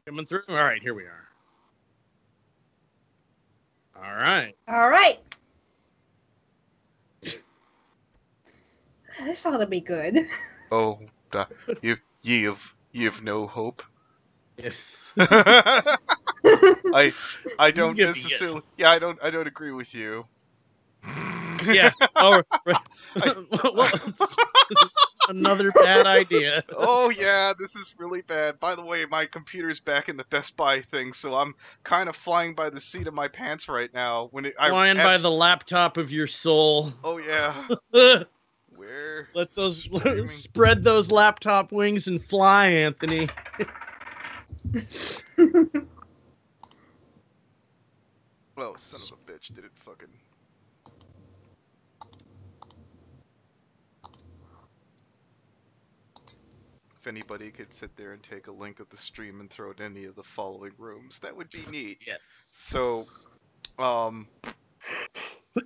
Coming through. All right, here we are. All right. All right. This ought to be good. Oh, you've no hope. This I is don't gonna be good. necessarily. Yeah, I don't agree with you. Yeah. Oh, right. Well, it's another bad idea. Oh yeah, this is really bad. By the way, my computer's back in the Best Buy thing, so I'm kind of flying by the seat of my pants right now. Flying by the laptop of your soul. Oh yeah. Where? Let those Streaming? spread those laptop wings and fly, Anthony. Oh, son of a bitch! Did it fucking? If anybody could sit there and take a link of the stream and throw it in any of the following rooms, that would be neat. Yes. So,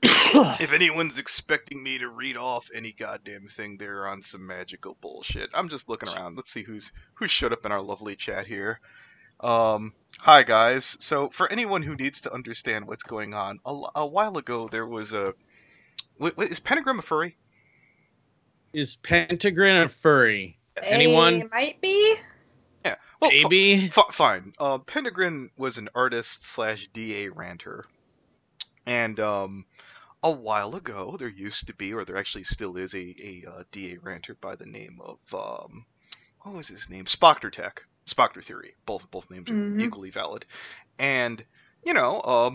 if anyone's expecting me to read off any goddamn thing, they're on some magical bullshit. I'm just looking around. Let's see who showed up in our lovely chat here. Hi guys. So for anyone who needs to understand what's going on, a while ago there was a. Is Pentagrin a furry? Is Pentagrin a furry? Anyone? It might be. Yeah. Well, Maybe. Fine. Pentagrin was an artist / DA ranter, and a while ago there used to be, or there actually still is, a DA ranter by the name of what was his name? Spoctor Theory. Both names are equally valid, and you know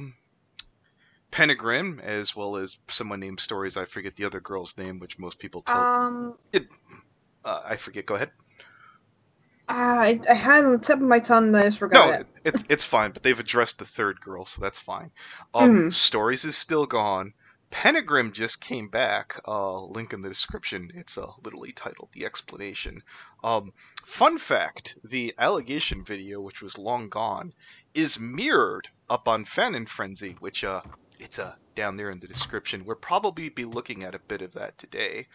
Pentagrin, as well as someone named Stories. I forget the other girl's name, which most people told. I forget. Go ahead. I had it on the tip of my tongue and I just forgot it. It's fine, but they've addressed the third girl, so that's fine. Stories is still gone. Pentagrin just came back. Link in the description. It's literally titled The Explanation. Fun fact, the allegation video, which was long gone, is mirrored up on Fan and Frenzy, which it's down there in the description. We'll probably be looking at a bit of that today.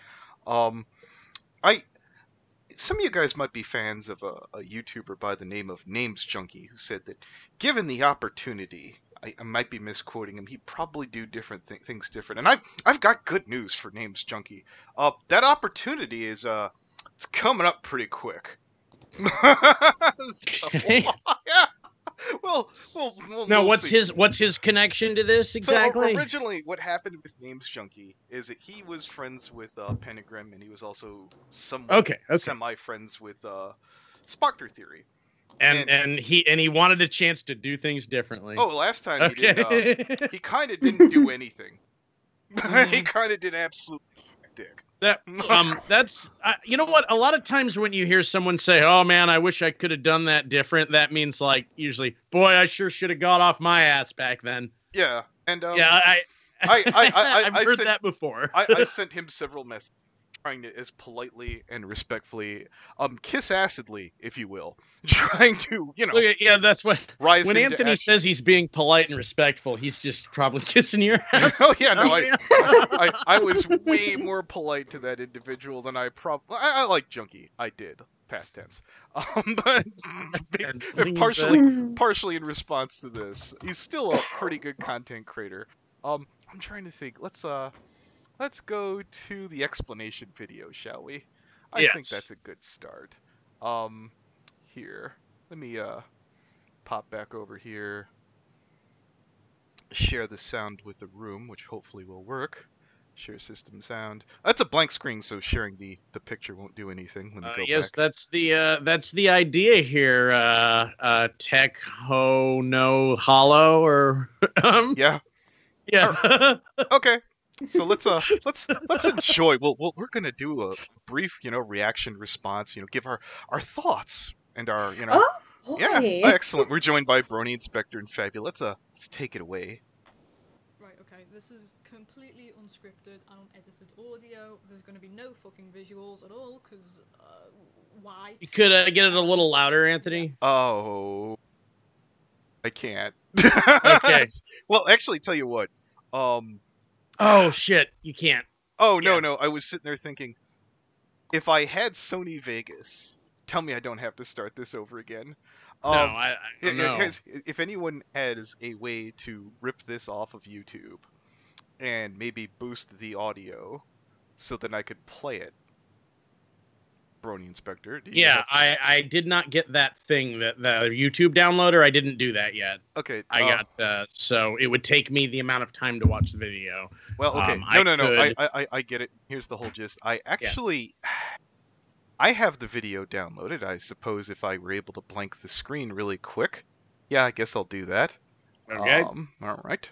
Some of you guys might be fans of a YouTuber by the name of Names Junkie, who said that given the opportunity, I might be misquoting him, he'd probably do different things different. And I've got good news for Names Junkie. That opportunity is it's coming up pretty quick. So, yeah. Well, now, we'll what's his connection to this exactly? So originally, what happened with Names Junkie is that he was friends with Pentagrin, and he was also somewhat semi-friends with Spoctor Theory. And he wanted a chance to do things differently. Oh, last time he did. He kind of didn't do anything. He kind of did absolutely dick. That's you know what? A lot of times when you hear someone say, "Oh man, I wish I could have done that different," that means like usually, "Boy, I sure should have got off my ass back then." Yeah, and I've heard that before. I sent him several messages, trying to, as politely and respectfully, kiss acidly, if you will, trying to, Yeah, that's what. Rise when Anthony says he's being polite and respectful, he's just probably kissing your ass. Oh yeah, no, I was way more polite to that individual than I I like Junkie. I did, past tense. But partially in response to this, he's still a pretty good content creator. I'm trying to think. Let's go to the explanation video, shall we? I think that's a good start. Here, let me pop back over here. Share the sound with the room, which hopefully will work. Share system sound. That's a blank screen, so sharing the picture won't do anything. Let me go yes, back. that's the idea here. Tech ho no hollow or yeah. Okay. So let's enjoy. We're gonna do a brief, reaction response. Give our thoughts and our, excellent. We're joined by Brony, Inspector, and Fabula. Let's take it away. Right. Okay. This is completely unscripted and unedited audio. There's going to be no fucking visuals at all, because why? You could get it a little louder, Anthony. Oh, I can't. Okay. Well, actually, tell you what. Oh shit! You can't. Oh no! I was sitting there thinking, if I had Sony Vegas, tell me I don't have to start this over again. No, I don't know. If anyone has a way to rip this off of YouTube and maybe boost the audio so that I could play it, Brony Inspector. Yeah, I did not get that thing, that the YouTube downloader. I didn't do that yet. Okay. I got so it would take me the amount of time to watch the video. Well, okay. No. I get it. Here's the whole gist. I actually, I have the video downloaded. I suppose if I were able to blank the screen really quick, yeah, I guess I'll do that. Okay. All right.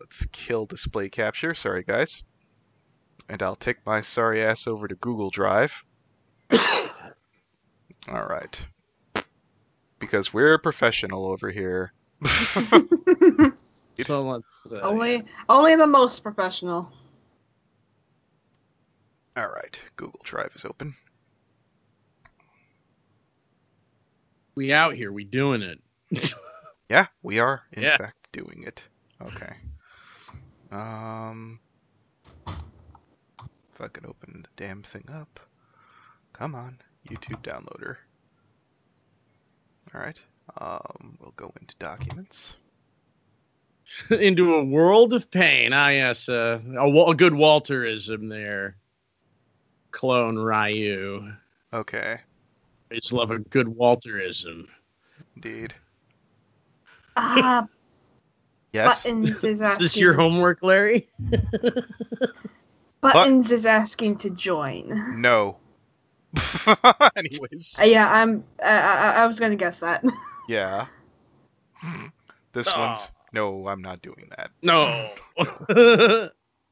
Let's kill display capture. Sorry, guys. And I'll take my sorry ass over to Google Drive. All right. Because we're professional over here. So let's... only the most professional. All right. Google Drive is open. We out here. We doing it. Yeah, we are, in fact, doing it. Okay. If I can open the damn thing up. Come on, YouTube downloader. Alright, we'll go into documents. Into a world of pain. Ah, yes, a good Walterism there. Clone Ryu. Okay. I just love a good Walterism. Indeed. Yes. Buttons is asking. Is this your homework, Larry? Buttons is asking to join. No. Anyways. Yeah, I was gonna guess that. Yeah. This one's... No, I'm not doing that. No.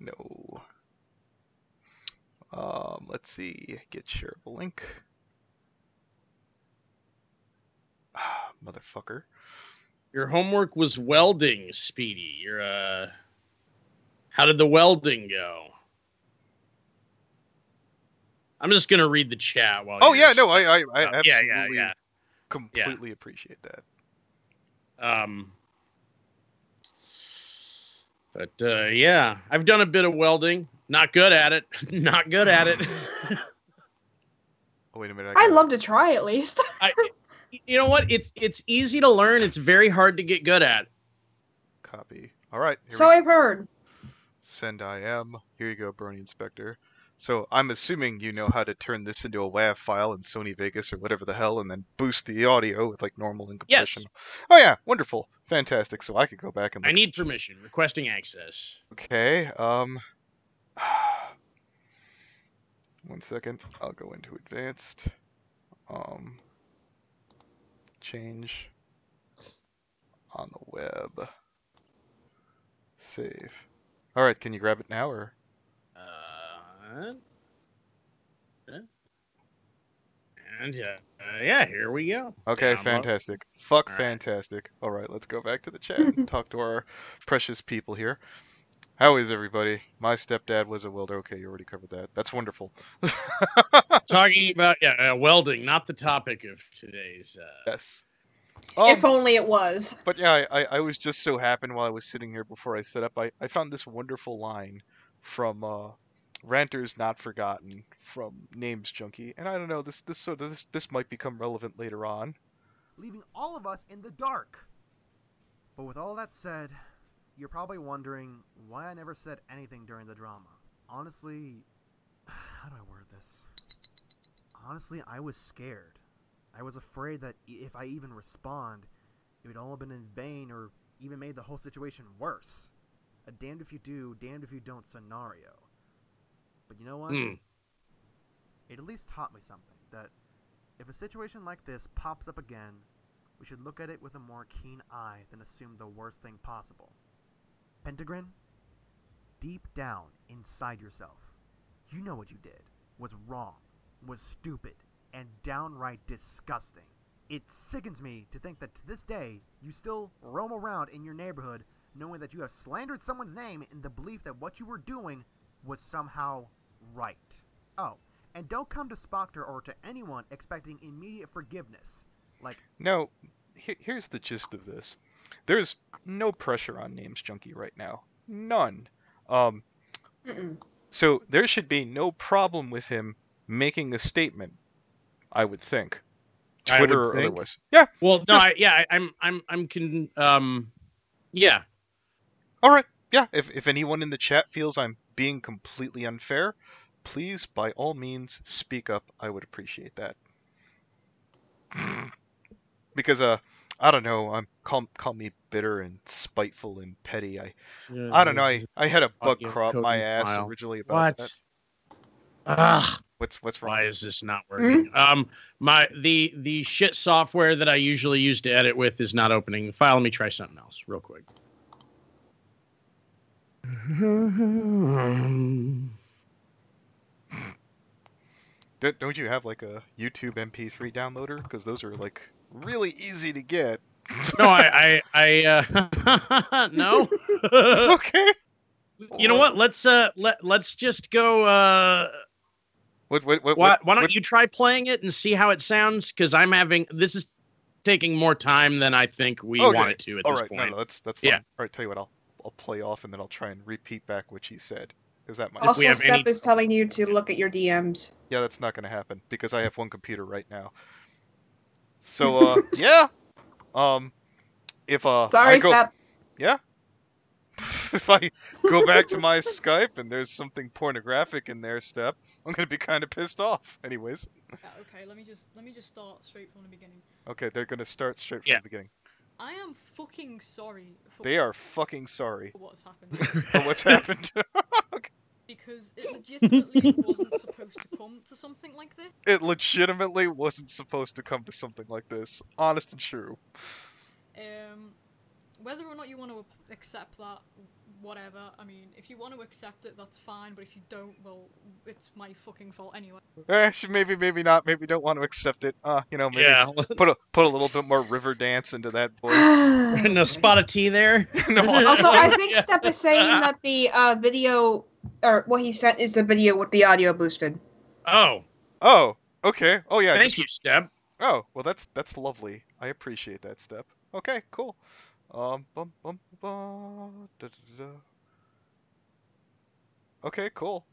No. Let's see. Get shareable link. Motherfucker. Your homework was welding, Speedy. How did the welding go? I'm just gonna read the chat while. Oh yeah, no, I absolutely, yeah. completely appreciate that. But yeah, I've done a bit of welding. Not good at it. Not good at it. Oh, wait a minute. I'd love to try at least. You know what? It's easy to learn. It's very hard to get good at. Copy. All right. So I've heard. Send IM. Here you go, Brony Inspector. So I'm assuming you know how to turn this into a WAV file in Sony Vegas or whatever the hell, and then boost the audio with like normal and compression. Yes. Oh yeah, wonderful, fantastic. So I could go back and. I need permission. Requesting access. Okay. 1 second. I'll go into advanced. Change on the web. Save. All right. Can you grab it now or? And yeah, here we go. Okay, Download. fantastic. Fuck, all fantastic. Right. All right, let's go back to the chat and talk to our precious people here. How is everybody? My stepdad was a welder. Okay, you already covered that. That's wonderful. Talking about welding, not the topic of today's. Yes. If only it was. But yeah, I was just so happy while I was sitting here before I set up. I found this wonderful line from Ranters Not Forgotten from Names Junkie, and I don't know, this might become relevant later on. Leaving all of us in the dark. But with all that said, you're probably wondering why I never said anything during the drama. Honestly, how do I word this? Honestly, I was scared. I was afraid that if I even respond, it would all have been in vain or even made the whole situation worse. A damned if you do, damned if you don't scenario. But you know what? It at least taught me something, that if a situation like this pops up again, we should look at it with a more keen eye than assume the worst thing possible. Pentagrin, deep down inside yourself, you know what you did was wrong, was stupid, and downright disgusting. It sickens me to think that to this day, you still roam around in your neighborhood knowing that you have slandered someone's name in the belief that what you were doing was somehow right. Oh, and don't come to Spoctor or to anyone expecting immediate forgiveness. No, here's the gist of this. There's no pressure on Names Junkie right now. None. So there should be no problem with him making a statement, I would think. Twitter or think. otherwise. Yeah. Well, no, yeah. All right. Yeah. If anyone in the chat feels I'm being completely unfair, please, by all means, speak up. I would appreciate that. Because I don't know. Call me bitter and spiteful and petty. I don't know. I had a bug crop my ass originally about that. Ugh. What's wrong? Why is this not working? The shit software that I usually use to edit with is not opening the file. Let me try something else real quick. Don't you have like a YouTube MP3 downloader? Because those are like really easy to get. No, no. Okay. You know what? Let's just go. Why don't you try playing it and see how it sounds? Because this is taking more time than I think we want it to at this point. No, that's fine. Yeah. All right, tell you what, I'll play off and then I'll try and repeat back what she said. Because that might. Also, Step is telling you to look at your DMs. Yeah, that's not going to happen because I have one computer right now. So yeah. If Sorry, Step. Yeah. If I go back to my Skype and there's something pornographic in there, Step, I'm gonna be kind of pissed off. Anyways. Okay, let me just start straight from the beginning. Okay, they're gonna start straight from the beginning. I am fucking sorry. They are fucking sorry. For what's happened. For what's happened. Okay. Because it legitimately wasn't supposed to come to something like this. It legitimately wasn't supposed to come to something like this. Honest and true. Whether or not you want to accept that, whatever. I mean, if you want to accept it, that's fine. But if you don't, well, it's my fucking fault anyway. Maybe not. Maybe don't want to accept it. Maybe put a little bit more river dance into that voice. No spot of tea there. No. Also, I think Step is saying that the video, or what he sent, is the video with the audio boosted. Oh. Oh. Okay. Oh yeah. Thank you, Step. Oh well, that's lovely. I appreciate that, Step. Okay. Cool. Okay, cool.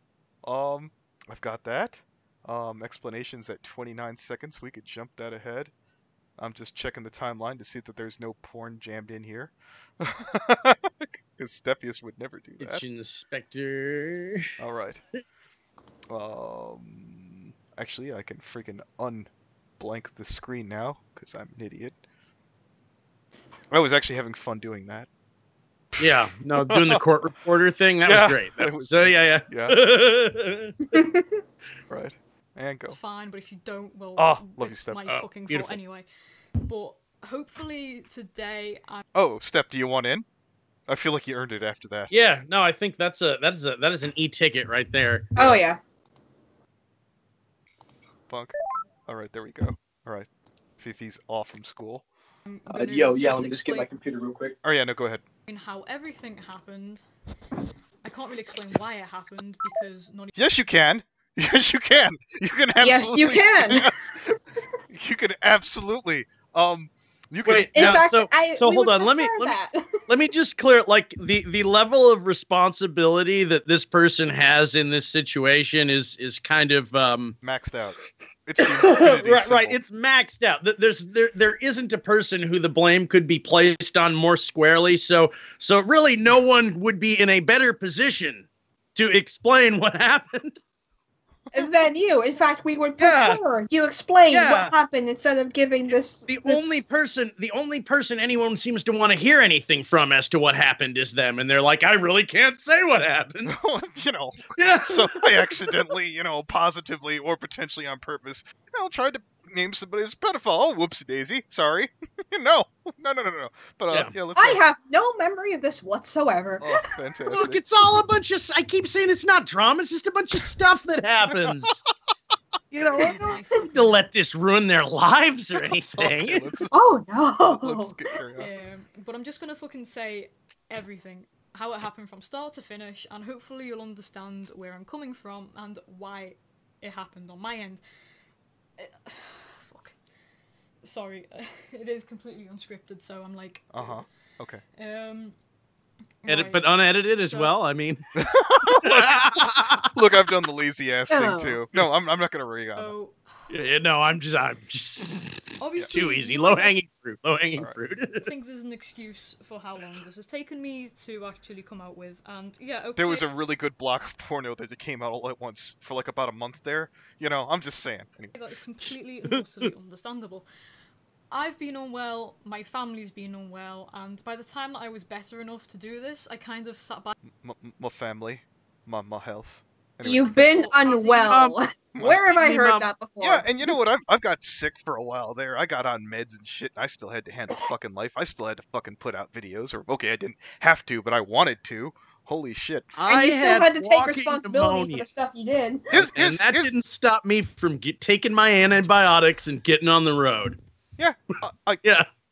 I've got that. Explanations at 29 seconds. We could jump that ahead. I'm just checking the timeline to see that there's no porn jammed in here. Because Steppius would never do that. It's Inspector. All right. Actually, I can freaking unblank the screen now because I'm an idiot. I was actually having fun doing that. Yeah, no, doing the court reporter thing, that was great. Yeah. Right, and go. It's fine, but if you don't, well, love you, it's Step. my fucking beautiful. fault anyway. But hopefully today Oh, Step, do you want in? I feel like you earned it after that. Yeah, no, I think that is an e-ticket right there. Oh yeah. Bunk. All right, there we go. All right, Fifi's off from school. Let me just get my computer real quick. Oh yeah, no, go ahead. How everything happened. I can't really explain why it happened because Yes, you can. Yes, you can. You can absolutely. Yes, you can. Yes. You can absolutely. You can. Wait, In now, fact, so we hold would on. Let me just clear like the level of responsibility that this person has in this situation is kind of maxed out. It's right. It's maxed out. There isn't a person who the blame could be placed on more squarely. So really, no one would be in a better position to explain what happened than you. In fact, we would prefer you explain what happened instead of giving this. The only person anyone seems to want to hear anything from as to what happened is them, and they're like, I really can't say what happened. So I accidentally, positively or potentially on purpose, tried to name somebody as a pedophile. Oh, whoopsie daisy. Sorry. No. But let's. I have no memory of this whatsoever. Oh, fantastic. Look, it's all a bunch of. I keep saying it's not drama. It's just a bunch of stuff that happens. I don't need to let this ruin their lives or anything. Okay, oh no. Let's carry on. But I'm just gonna fucking say everything, how it happened from start to finish, and hopefully you'll understand where I'm coming from and why it happened on my end. Fuck. Sorry, it is completely unscripted, so I'm like. Okay. but unedited as well. I mean, look, I've done the lazy ass thing too. No, I'm not gonna rig on it. Yeah, no, I'm just Obviously, too easy. Low hanging fruit. I think there's an excuse for how long this has taken me to actually come out with, and yeah, okay. There was a really good block of porno that came out all at once for like about a month there. You know, I'm just saying. Anyway. That is completely and utterly understandable. I've been unwell, my family's been unwell, and by the time that I was better enough to do this, I kind of sat back. My family, my health. Anyway. You've been unwell. Where have I heard that before? Yeah, and you know what? I've got sick for a while there. I got on meds and shit, and I still had to handle fucking life. I still had to fucking put out videos, or okay, I didn't have to, but I wanted to. Holy shit! And you still had to take responsibility for the stuff you did. And that didn't stop me from taking my antibiotics and getting on the road. Yeah,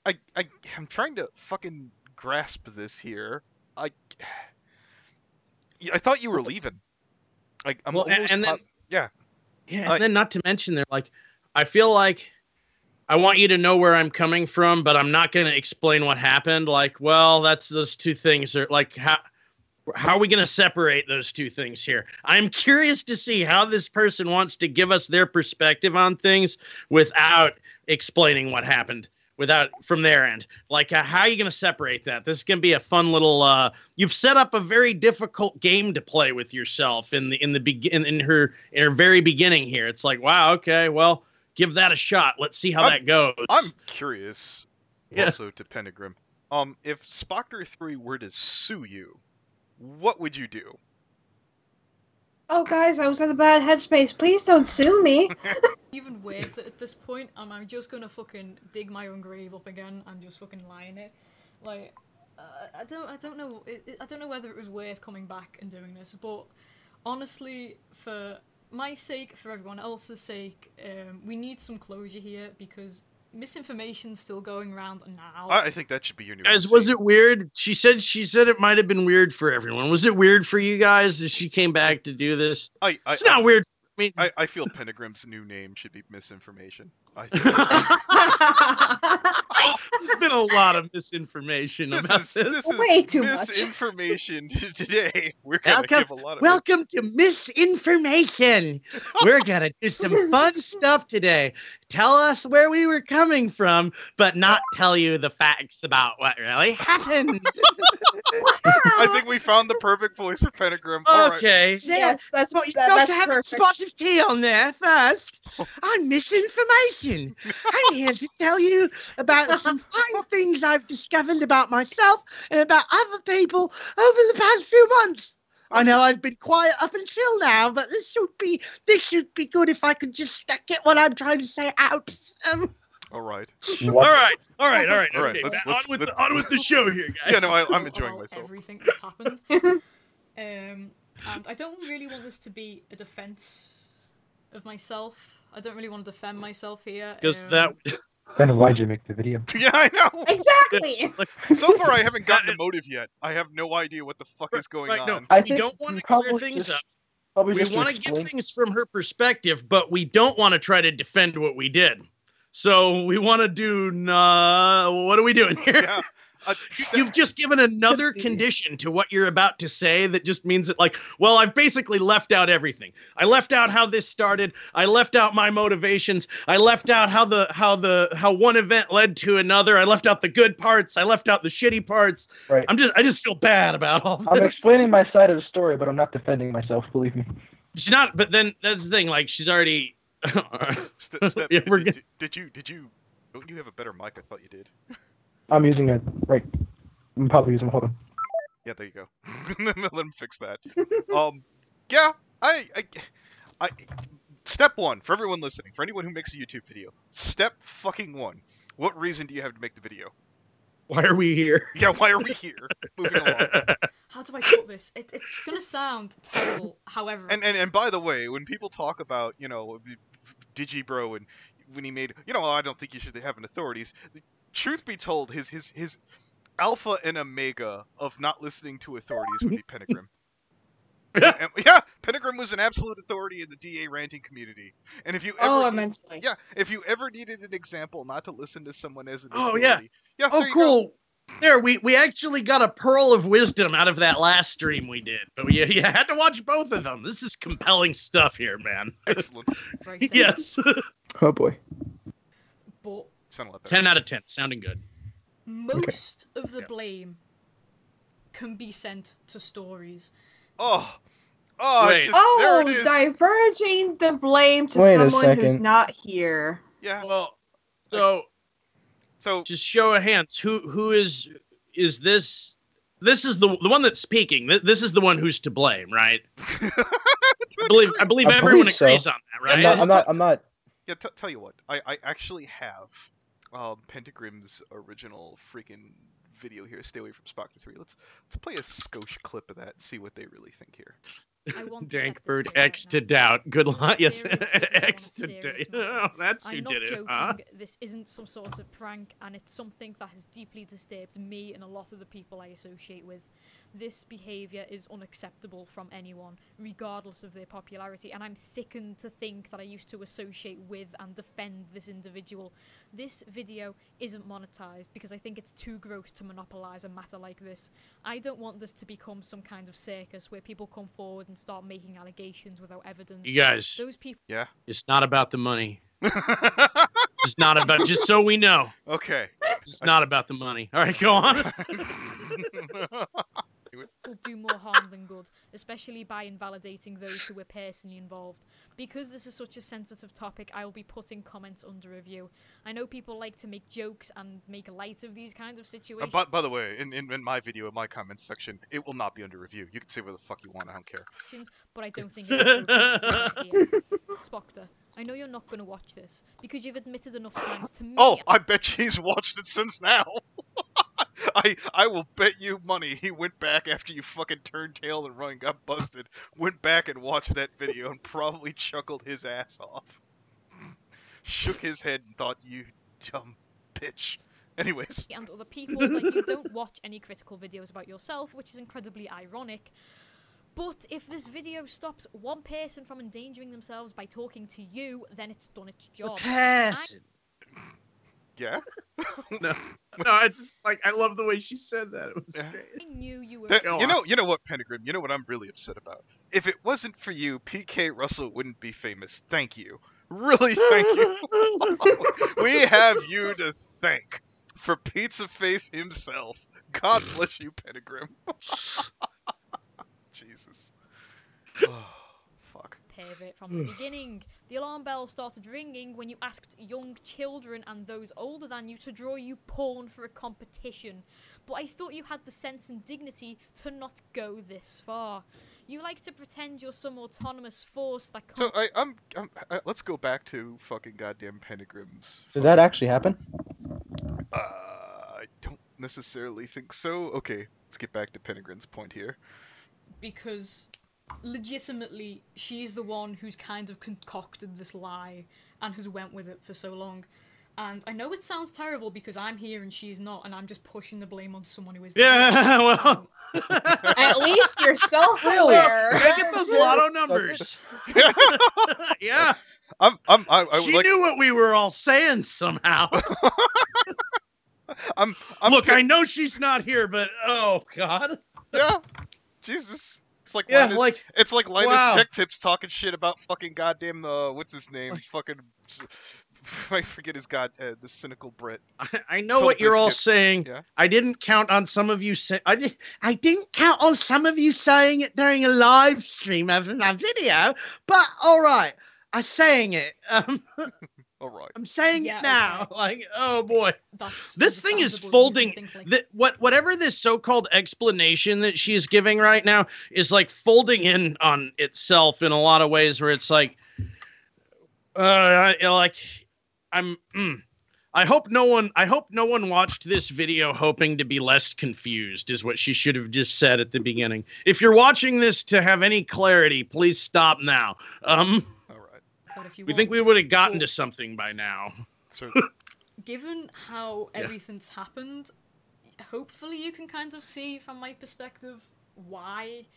I'm trying to fucking grasp this here. I thought you were leaving. Like, I'm almost and then, yeah. Yeah, and then not to mention, they're like, I feel like I want you to know where I'm coming from, but I'm not going to explain what happened. Like, well, those two things are like, how are we going to separate those two things here? I'm curious to see how this person wants to give us their perspective on things without explaining what happened. From their end, like how are you going to separate that? This is going to be a fun little. You've set up a very difficult game to play with yourself in her very beginning here. It's like, wow, okay, well, give that a shot. Let's see how that goes. I'm curious. Also to Pentagrin, if Spoctor 3 were to sue you, what would you do? Oh, guys, I was in a bad headspace. Please don't sue me. Even with it at this point, I'm just gonna fucking dig my own grave up again and just fucking lie in it. Like, I don't know. I don't know whether it was worth coming back and doing this, but honestly, for my sake, for everyone else's sake, we need some closure here because misinformation's still going around now. I think that should be your new. Guys, was it weird? She said it might have been weird for everyone. Was it weird for you guys as she came back to do this? It's not weird. I feel Pentagrin's new name should be misinformation. There's been a lot of misinformation about this. This is way too much misinformation today. We're gonna give a lot of welcome to misinformation. We're gonna do some fun stuff today. Tell us where we were coming from, but not tell you the facts about what really happened. I think we found the perfect voice for Pentagrin. Okay. Right. Yes, that's what. That's have perfect. A spot of tea on there first. I'm misinformation. I'm here to tell you about some fine things I've discovered about myself and about other people over the past few months. I know I've been quiet up until now, but this should be good if I could just get what I'm trying to say out. All right. All right. Okay, on with the show here, guys. Yeah, no, I'm enjoying myself. Everything that's happened. And I don't really want this to be a defense of myself. I don't really want to defend myself here. Because Then why'd you make the video? Yeah, I know. Exactly. So far, I haven't gotten a motive yet. I have no idea what the fuck is going on. No, we don't want to clear things up. We want to get things from her perspective, but we don't want to try to defend what we did. So we want to do. What are we doing here? Yeah. You've just given another condition to what you're about to say that just means that, like, well, I've basically left out everything. I left out how this started. I left out my motivations. I left out how one event led to another. I left out the good parts. I left out the shitty parts. Right. I just feel bad about all this. I'm explaining my side of the story, but I'm not defending myself. Believe me. She's not. But then that's the thing. Like, she's already. Steph, did you? Don't you have a better mic? I thought you did. I'm using it right. I'm probably using. Hold on. Yeah, there you go. Let him fix that. Yeah, I. Step one for everyone listening, for anyone who makes a YouTube video. Step fucking one. What reason do you have to make the video? Why are we here? Yeah, why are we here? Moving along. How do I put this? It's gonna sound terrible. However. And by the way, when people talk about Digibro and when he made I don't think you should have an authorities. Truth be told, his alpha and omega of not listening to authorities would be Pentagrin. Yeah, Pentagrin was an absolute authority in the DA ranting community. And if you ever immensely. Yeah, if you ever needed an example not to listen to someone as an authority. Yeah, oh, cool. There, we actually got a pearl of wisdom out of that last stream we did. But you had to watch both of them. This is compelling stuff here, man. Excellent. Yes. Oh boy. But 10 out of 10. Sounding good. Most of the blame can be sent to stories. Oh, Wait. there it is. Diverging the blame to Wait a someone who's second. not here. Yeah. Well, so just show of hands. Who is this? This is the one that's speaking. This is the one who's to blame, right? I believe everyone agrees on that, right? I'm not. Yeah, tell you what. I actually have Pentagrin's original freaking video here. Stay away from Spoctor 3. Let's play a skosh clip of that and see what they really think here. Dankbird X to doubt. Good luck. Yes, X to doubt. Oh, that's who I'm not did it. joking. Huh? This isn't some sort of prank, and it's something that has deeply disturbed me and a lot of the people I associate with. This behaviour is unacceptable from anyone, regardless of their popularity, and I'm sickened to think that I used to associate with and defend this individual. This video isn't monetized because I think it's too gross to monopolize a matter like this. I don't want this to become some kind of circus where people come forward and start making allegations without evidence. You guys. Those people. Yeah. It's not about the money. It's not about. Just so we know. Okay. It's not about the money. All right, go on. Will do more harm than good, especially by invalidating those who were personally involved. Because this is such a sensitive topic, I will be putting comments under review. I know people like to make jokes and make light of these kinds of situations. By the way, in my video, in my comments section, it will not be under review. You can say whatever the fuck you want. I don't care. But I don't think it's appropriate here. Spoctor, I know you're not going to watch this because you've admitted enough times to me. Oh, I bet she's watched it since now. I will bet you money he went back after you fucking turned tail and run, got busted, went back and watched that video and probably chuckled his ass off. Shook his head and thought, you dumb bitch. Anyways. And other people that you don't watch any critical videos about yourself, which is incredibly ironic. But if this video stops one person from endangering themselves by talking to you, then it's done its job. Yeah? No, I just I love the way she said that. It was great. I knew you were. You know what, Pentagrin? You know what I'm really upset about? If it wasn't for you, PK Russell wouldn't be famous. Thank you. Really, thank you. We have you to thank for Pizza Face himself. God bless you, Pentagrin. Jesus. Oh, fuck. Pervert from the beginning. The alarm bell started ringing when you asked young children and those older than you to draw you porn for a competition. But I thought you had the sense and dignity to not go this far. You like to pretend you're some autonomous force that can't... So let's go back to fucking goddamn Pentagrim's. Did that actually happen? I don't necessarily think so. Okay, let's get back to Pentagrin's point here. Because legitimately, she's the one who's kind of concocted this lie and has went with it for so long. And I know it sounds terrible because I'm here and she's not, and I'm just pushing the blame on someone who is. Yeah, well. At least you're self-aware. I get those lotto numbers. Yeah. She knew what we were all saying somehow. Look, I know she's not here, but oh god. Yeah. Jesus. It's like it's like Linus Tech Tips talking shit about fucking goddamn what's his name? Fucking I forget his the cynical Brit. I know what you're all saying. Yeah? I didn't count on some of you I didn't count on some of you saying it during a live stream of a video, but all right, I'm saying it. All right. I'm saying it now. Okay. Like, oh boy, that's this thing is folding. Whatever this so-called explanation that she's giving right now is like folding in on itself in a lot of ways. Where it's like, I hope no one watched this video hoping to be less confused. Is what she should have just said at the beginning. If you're watching this to have any clarity, please stop now. We think we would have gotten to something by now. So, given how everything's happened, hopefully you can kind of see from my perspective why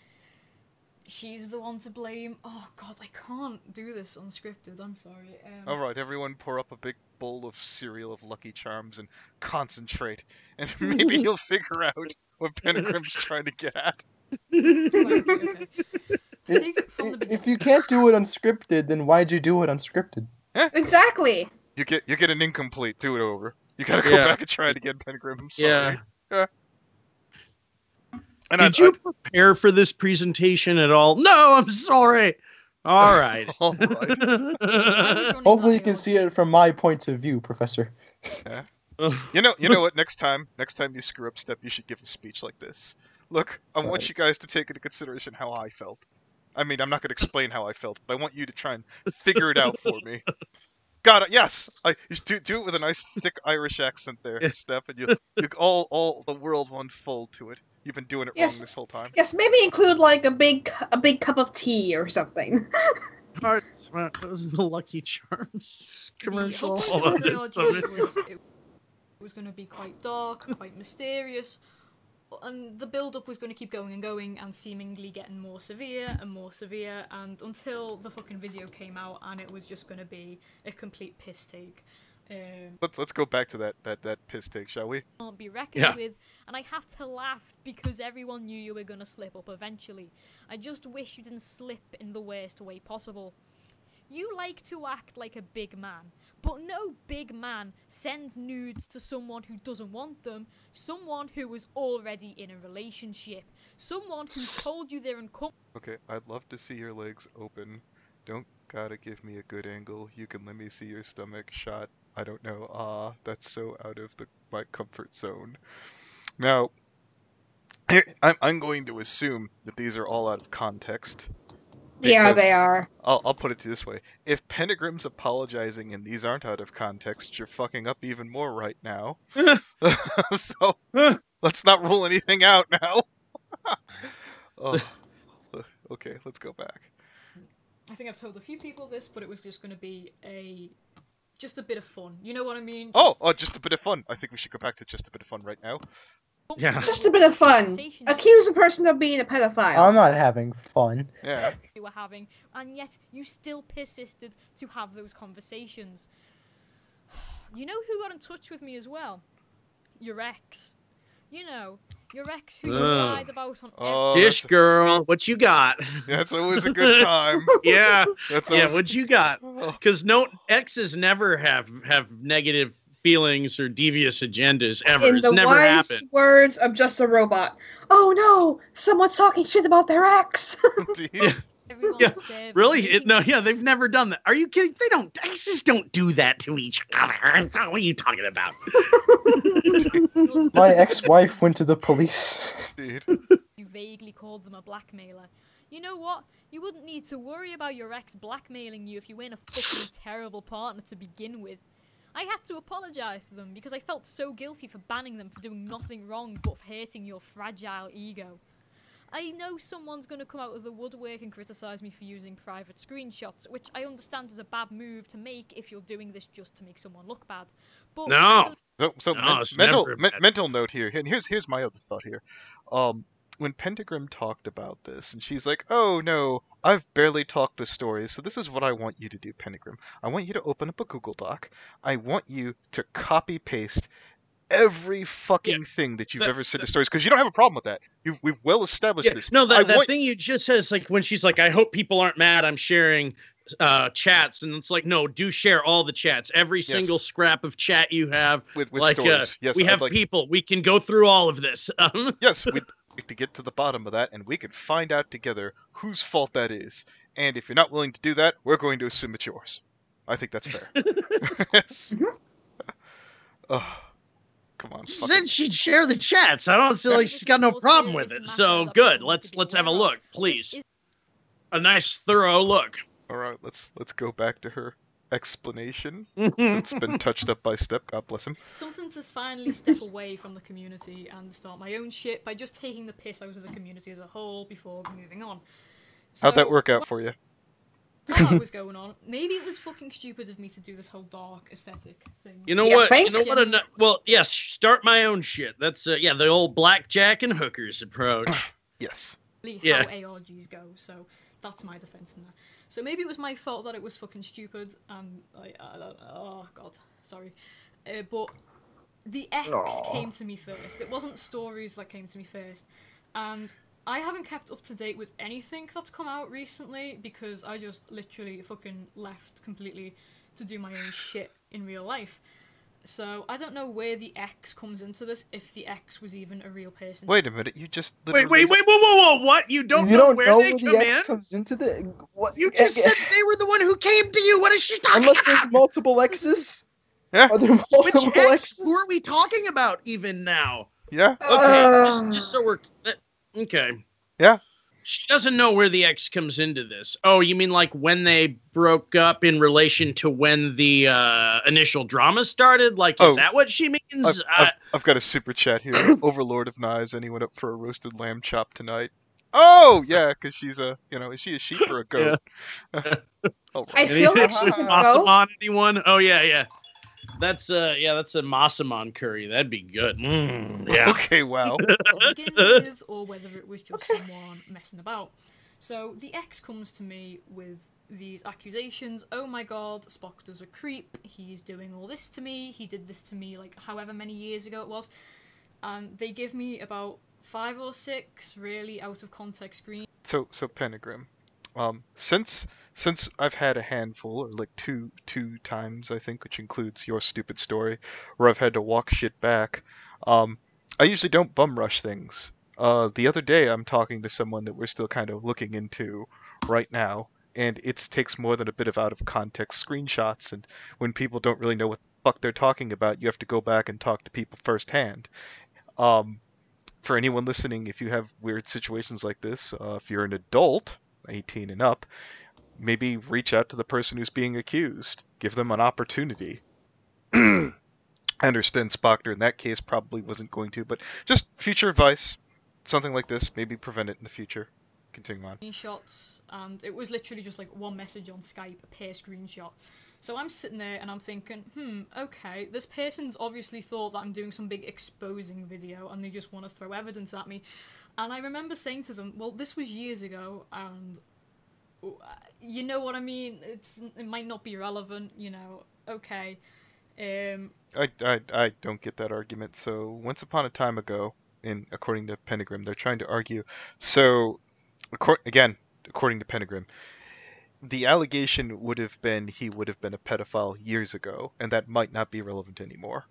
she's the one to blame. Oh god, I can't do this unscripted. I'm sorry. All right, everyone, pour up a big bowl of cereal of Lucky Charms and concentrate, and maybe you'll figure out what Pentagrim's trying to get at. Okay. Take it from the beginning. If you can't do it unscripted, then why'd you do it unscripted? Exactly. You get an incomplete. Do it over. You gotta go back and try it again, Pentagrim. I'm sorry. Yeah. And Did you prepare for this presentation at all? No, I'm sorry. All right. All right. Hopefully you can see it from my point of view, Professor. Yeah. You know what? Next time you screw up step, you should give a speech like this. Look, I want you guys to take into consideration how I felt. I mean, I'm not going to explain how I felt, but I want you to try and figure it out for me. Got it. Yes. You do it with a nice thick Irish accent there, Steph, and you all the world will unfold to it. You've been doing it wrong this whole time. Yes, maybe include like a big cup of tea or something. Those are the Lucky Charms commercial. It was going to be quite dark, quite mysterious, and the build-up was going to keep going and going, and seemingly getting more severe, and until the fucking video came out, and it was just going to be a complete piss take. Let's go back to that piss take, shall we? Can't be reckoned with, and I have to laugh because everyone knew you were gonna slip up eventually. I just wish you didn't slip in the worst way possible. You like to act like a big man, but no big man sends nudes to someone who doesn't want them, someone who is already in a relationship, someone who's told you they're uncomfortable. Okay, I'd love to see your legs open. Don't gotta give me a good angle. You can let me see your stomach shot. I don't know. That's so out of my comfort zone. Now, I'm going to assume that these are all out of context. Yeah, they are. I'll put it this way. If Pentagrim's apologizing and these aren't out of context, you're fucking up even more right now. So, let's not rule anything out now. Okay, let's go back. I think I've told a few people this, but it was just going to be just a bit of fun. You know what I mean? Just a bit of fun. I think we should go back to just a bit of fun right now. Yeah. Just a bit of fun. Accuse a person of being a pedophile. I'm not having fun. Yeah. You were having, and yet you still persisted to have those conversations. You know who got in touch with me as well? Your ex. You know, your ex who you lied about on Dish girl, what you got? That's always a good time. Yeah. What you got? Because exes never have negative feelings or devious agendas ever. It's never happened. In the wise words of Just a Robot. Oh no, someone's talking shit about their ex. Really? They've never done that. Are you kidding? Exes don't do that to each other. What are you talking about? My ex-wife went to the police. Dude. You vaguely called them a blackmailer. You know what? You wouldn't need to worry about your ex blackmailing you if you weren't a fucking terrible partner to begin with. I had to apologize to them because I felt so guilty for banning them for doing nothing wrong but hurting your fragile ego. I know someone's going to come out of the woodwork and criticize me for using private screenshots, which I understand is a bad move to make if you're doing this just to make someone look bad. But mental note here, and here's my other thought here. When Pentagrim talked about this, and she's like, "Oh no, I've barely talked to stories, so this is what I want you to do, Pentagrim. I want you to open up a Google Doc. I want you to copy paste every fucking thing that you've ever said to stories, because you don't have a problem with that. We've well established this. No, that thing you just says, like when she's like, I hope people aren't mad I'm sharing chats, and it's like, no, do share all the chats, every single scrap of chat you have with like stories. Yes, we have people, we can go through all of this. Yes, we'd like to get to the bottom of that, and we can find out together whose fault that is. And if you're not willing to do that, we're going to assume it's yours. I think that's fair. Yes. Come on. She said she'd share the chats. I don't feel like she's got no problem with it. So good. Let's have a look, please. A nice thorough look. All right, let's go back to her explanation. It's been touched up by Step. God bless him. Something to finally step away from the community and start my own shit by just taking the piss out of the community as a whole before moving on. So, how'd that work out for you? While that was going on, maybe it was fucking stupid of me to do this whole dark aesthetic thing. You know what? You know what? Well, yes, start my own shit. That's the old blackjack and hookers approach. Yes. How ARGs go, so that's my defense in that. So maybe it was my fault that it was fucking stupid, and I don't. Oh god, sorry, but the X came to me first. It wasn't stories that came to me first, and I haven't kept up to date with anything that's come out recently because I just literally fucking left completely to do my own shit in real life. So I don't know where the X comes into this, if the X was even a real person. Wait a minute, you just wait, whoa, what? You don't know where they come the X in? Comes into the what? You just said they were the one who came to you. What is she talking Unless about? there's multiple X's. Yeah. Are there multiple Which X? X's? Who are we talking about even now? Yeah. Okay, just so we're okay. Yeah. She doesn't know where the X comes into this. Oh, you mean like when they broke up in relation to when the initial drama started? Like, is that what she means? I've got a super chat here. Overlord of Knives, anyone up for a roasted lamb chop tonight? Oh, yeah, because she's a, is she a sheep or a goat? Yeah. Oh, I feel like she's a goat. Masamon, anyone? Oh, yeah. That's a Masamon curry. That'd be good. Yeah. Okay, wow. To begin with, or whether it was just someone messing about. So the X comes to me with these accusations. Oh my god, Spoctor's a creep. He's doing all this to me. He did this to me like however many years ago it was. And they give me about 5 or 6 really out of context screens. So Pentagrin, since I've had a handful, or like two times I think, which includes your stupid story, where I've had to walk shit back, I usually don't bum rush things. The other day I'm talking to someone that we're still kind of looking into right now, and it takes more than a bit of out of context screenshots, and when people don't really know what the fuck they're talking about, you have to go back and talk to people firsthand. For anyone listening, if you have weird situations like this, if you're an adult, 18 and up, maybe reach out to the person who's being accused. Give them an opportunity. I understand Spoctor in that case probably wasn't going to, but just future advice. Something like this, maybe prevent it in the future. Continue on. Screenshots, and it was literally just like one message on Skype per screenshot. So I'm sitting there and I'm thinking, okay, this person's obviously thought that I'm doing some big exposing video and they just want to throw evidence at me. And I remember saying to them, well, this was years ago, and you know what I mean? It might not be relevant, okay. I don't get that argument. So once upon a time ago, according to Pentagrin, they're trying to argue. So according to Pentagrin, the allegation would have been he would have been a pedophile years ago, and that might not be relevant anymore.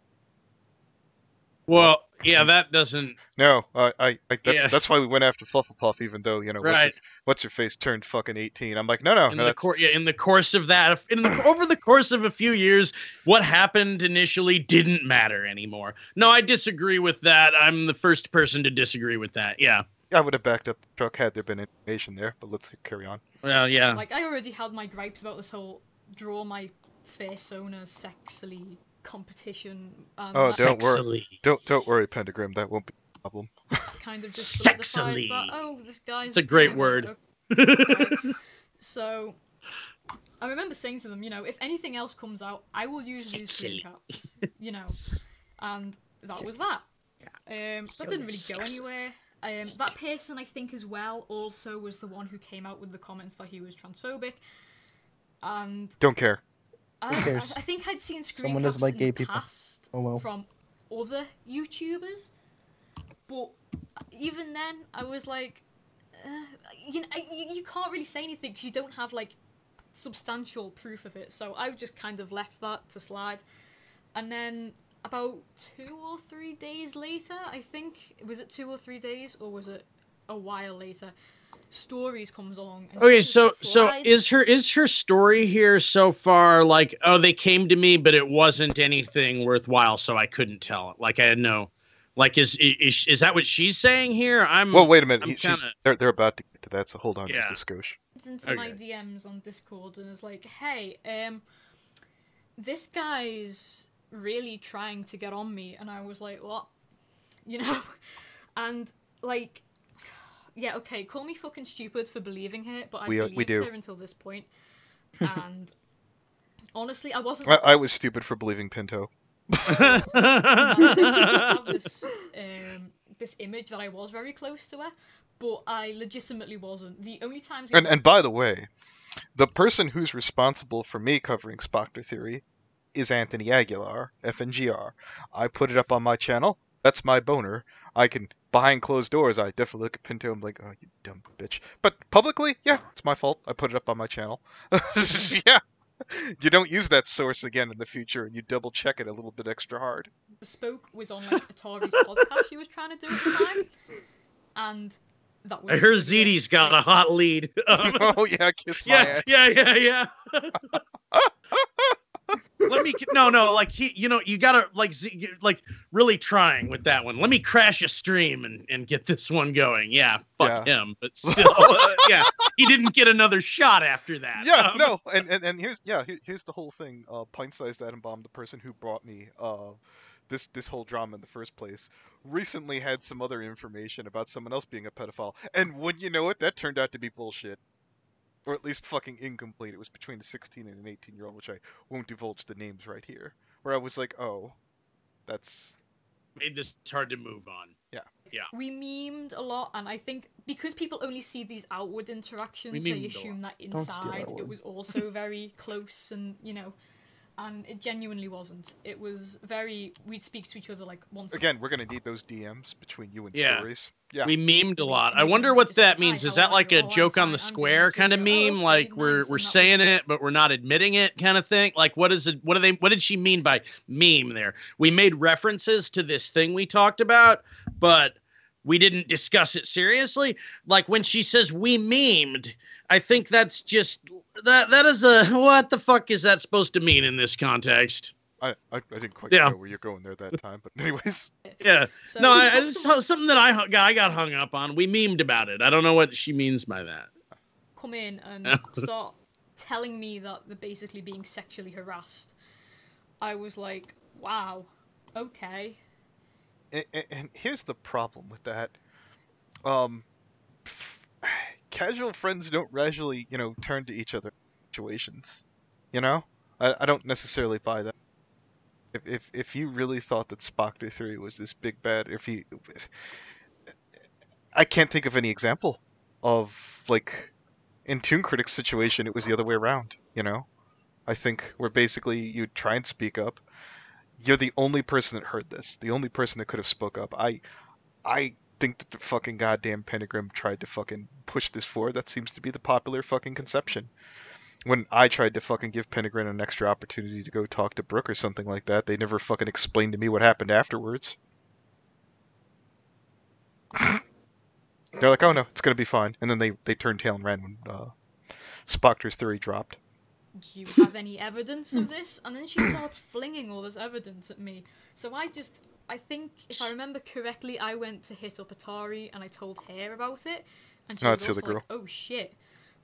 Well, yeah, that doesn't. No, that's why we went after Flufflepuff, even though right. what's her face turned fucking 18. I'm like, no. In the course of that, over the course of a few years, what happened initially didn't matter anymore. No, I disagree with that. I'm the first person to disagree with that. Yeah. I would have backed up the truck had there been information there, but let's carry on. Well, yeah. Like, I already had my gripes about this whole draw my persona sexily competition. Oh, don't worry. Don't worry, Pentagrin. That won't be a problem. Kind of just solidified that, this guy's... It's a great word. Okay. So, I remember saying to them, if anything else comes out, I will use these screen caps, and that was that. That didn't really go anywhere. That person, I think, as well, also was the one who came out with the comments that he was transphobic, and... Don't care. I think I'd seen screen caps in the past from other YouTubers, but even then, I was like, you can't really say anything because you don't have, like, substantial proof of it, so I just kind of left that to slide. And then, about 2 or 3 days later, I think, was it 2 or 3 days, or was it a while later, Stories comes along. And okay, so is her story here so far like, oh, they came to me, but it wasn't anything worthwhile, so I couldn't tell it. Like, I had no, like, is that what she's saying here? Well, wait a minute. They're about to get to that, so hold on just a skosh. Into my DMs on Discord and is like, hey, this guy's really trying to get on me, and I was like, what? And like, yeah, okay, call me fucking stupid for believing her, but I believed her until this point. And honestly, I wasn't... I was stupid for believing Pinto. I have this image that I was very close to her, but I legitimately wasn't. The only times... And by the way, The person who's responsible for me covering Spoctor theory is Anthony Aguilar, FNGR. I put it up on my channel. That's my boner. I can, behind closed doors, I definitely look at Pinto and I'm like, oh, you dumb bitch. But publicly, yeah, it's my fault. I put it up on my channel. Yeah. You don't use that source again in the future, and you double check it a little bit extra hard. Spoke was on like Atari's podcast he was trying to do at the time, and that was. I heard ZD's got a hot lead. Oh yeah, kiss my ass. Yeah. Let me like he, you gotta like really trying with that one. Let me crash a stream and get this one going. Yeah, fuck him, but still, yeah, he didn't get another shot after that. Yeah, no, and here's the whole thing. Pint-sized atom bomb, the person who brought me this whole drama in the first place, recently had some other information about someone else being a pedophile, and wouldn't you know it, that turned out to be bullshit. Or at least fucking incomplete. It was between a 16 and an 18-year-old, which I won't divulge the names right here. Where I was like, oh, that's... Made this hard to move on. Yeah. We memed a lot, and I think because people only see these outward interactions, they assume that inside it was also very close and, and it genuinely wasn't. It was very... We'd speak to each other like once... Again, we're going to need those DMs between you and Stories. Yeah. We memed a lot. I wonder what that means. Is that like a joke on the square kind of meme? Like we're saying it, but we're not admitting it kind of thing? Like what is it? What did she mean by meme there? We made references to this thing we talked about, but we didn't discuss it seriously. Like when she says we memed, I think that's just that is a what the fuck is that supposed to mean in this context? I didn't quite know where you're going there that time, but anyways. Yeah. So, no, I just something that I got hung up on. We memed about it. I don't know what she means by that. Come in and start telling me that they're basically being sexually harassed. I was like, wow, okay. And here's the problem with that. Casual friends don't rationally, turn to each other in situations. I don't necessarily buy that. If you really thought that Spoctor theory was this big bad, I can't think of any example of like in Toon Critic's situation it was the other way around. I think where basically you try and speak up. You're the only person that heard this, the only person that could have spoke up. I think that the fucking goddamn Pentagrin tried to fucking push this forward. That seems to be the popular fucking conception. When I tried to fucking give Pentagrin an extra opportunity to go talk to Brooke or something like that, they never fucking explained to me what happened afterwards. They're like, oh no, it's gonna be fine. And then they turned tail and ran when Spoctor's theory dropped. Do you have any evidence of this? And then she starts flinging all this evidence at me. So I think, if I remember correctly, I went to hit up Atari and I told her about it. And she was also like, oh shit.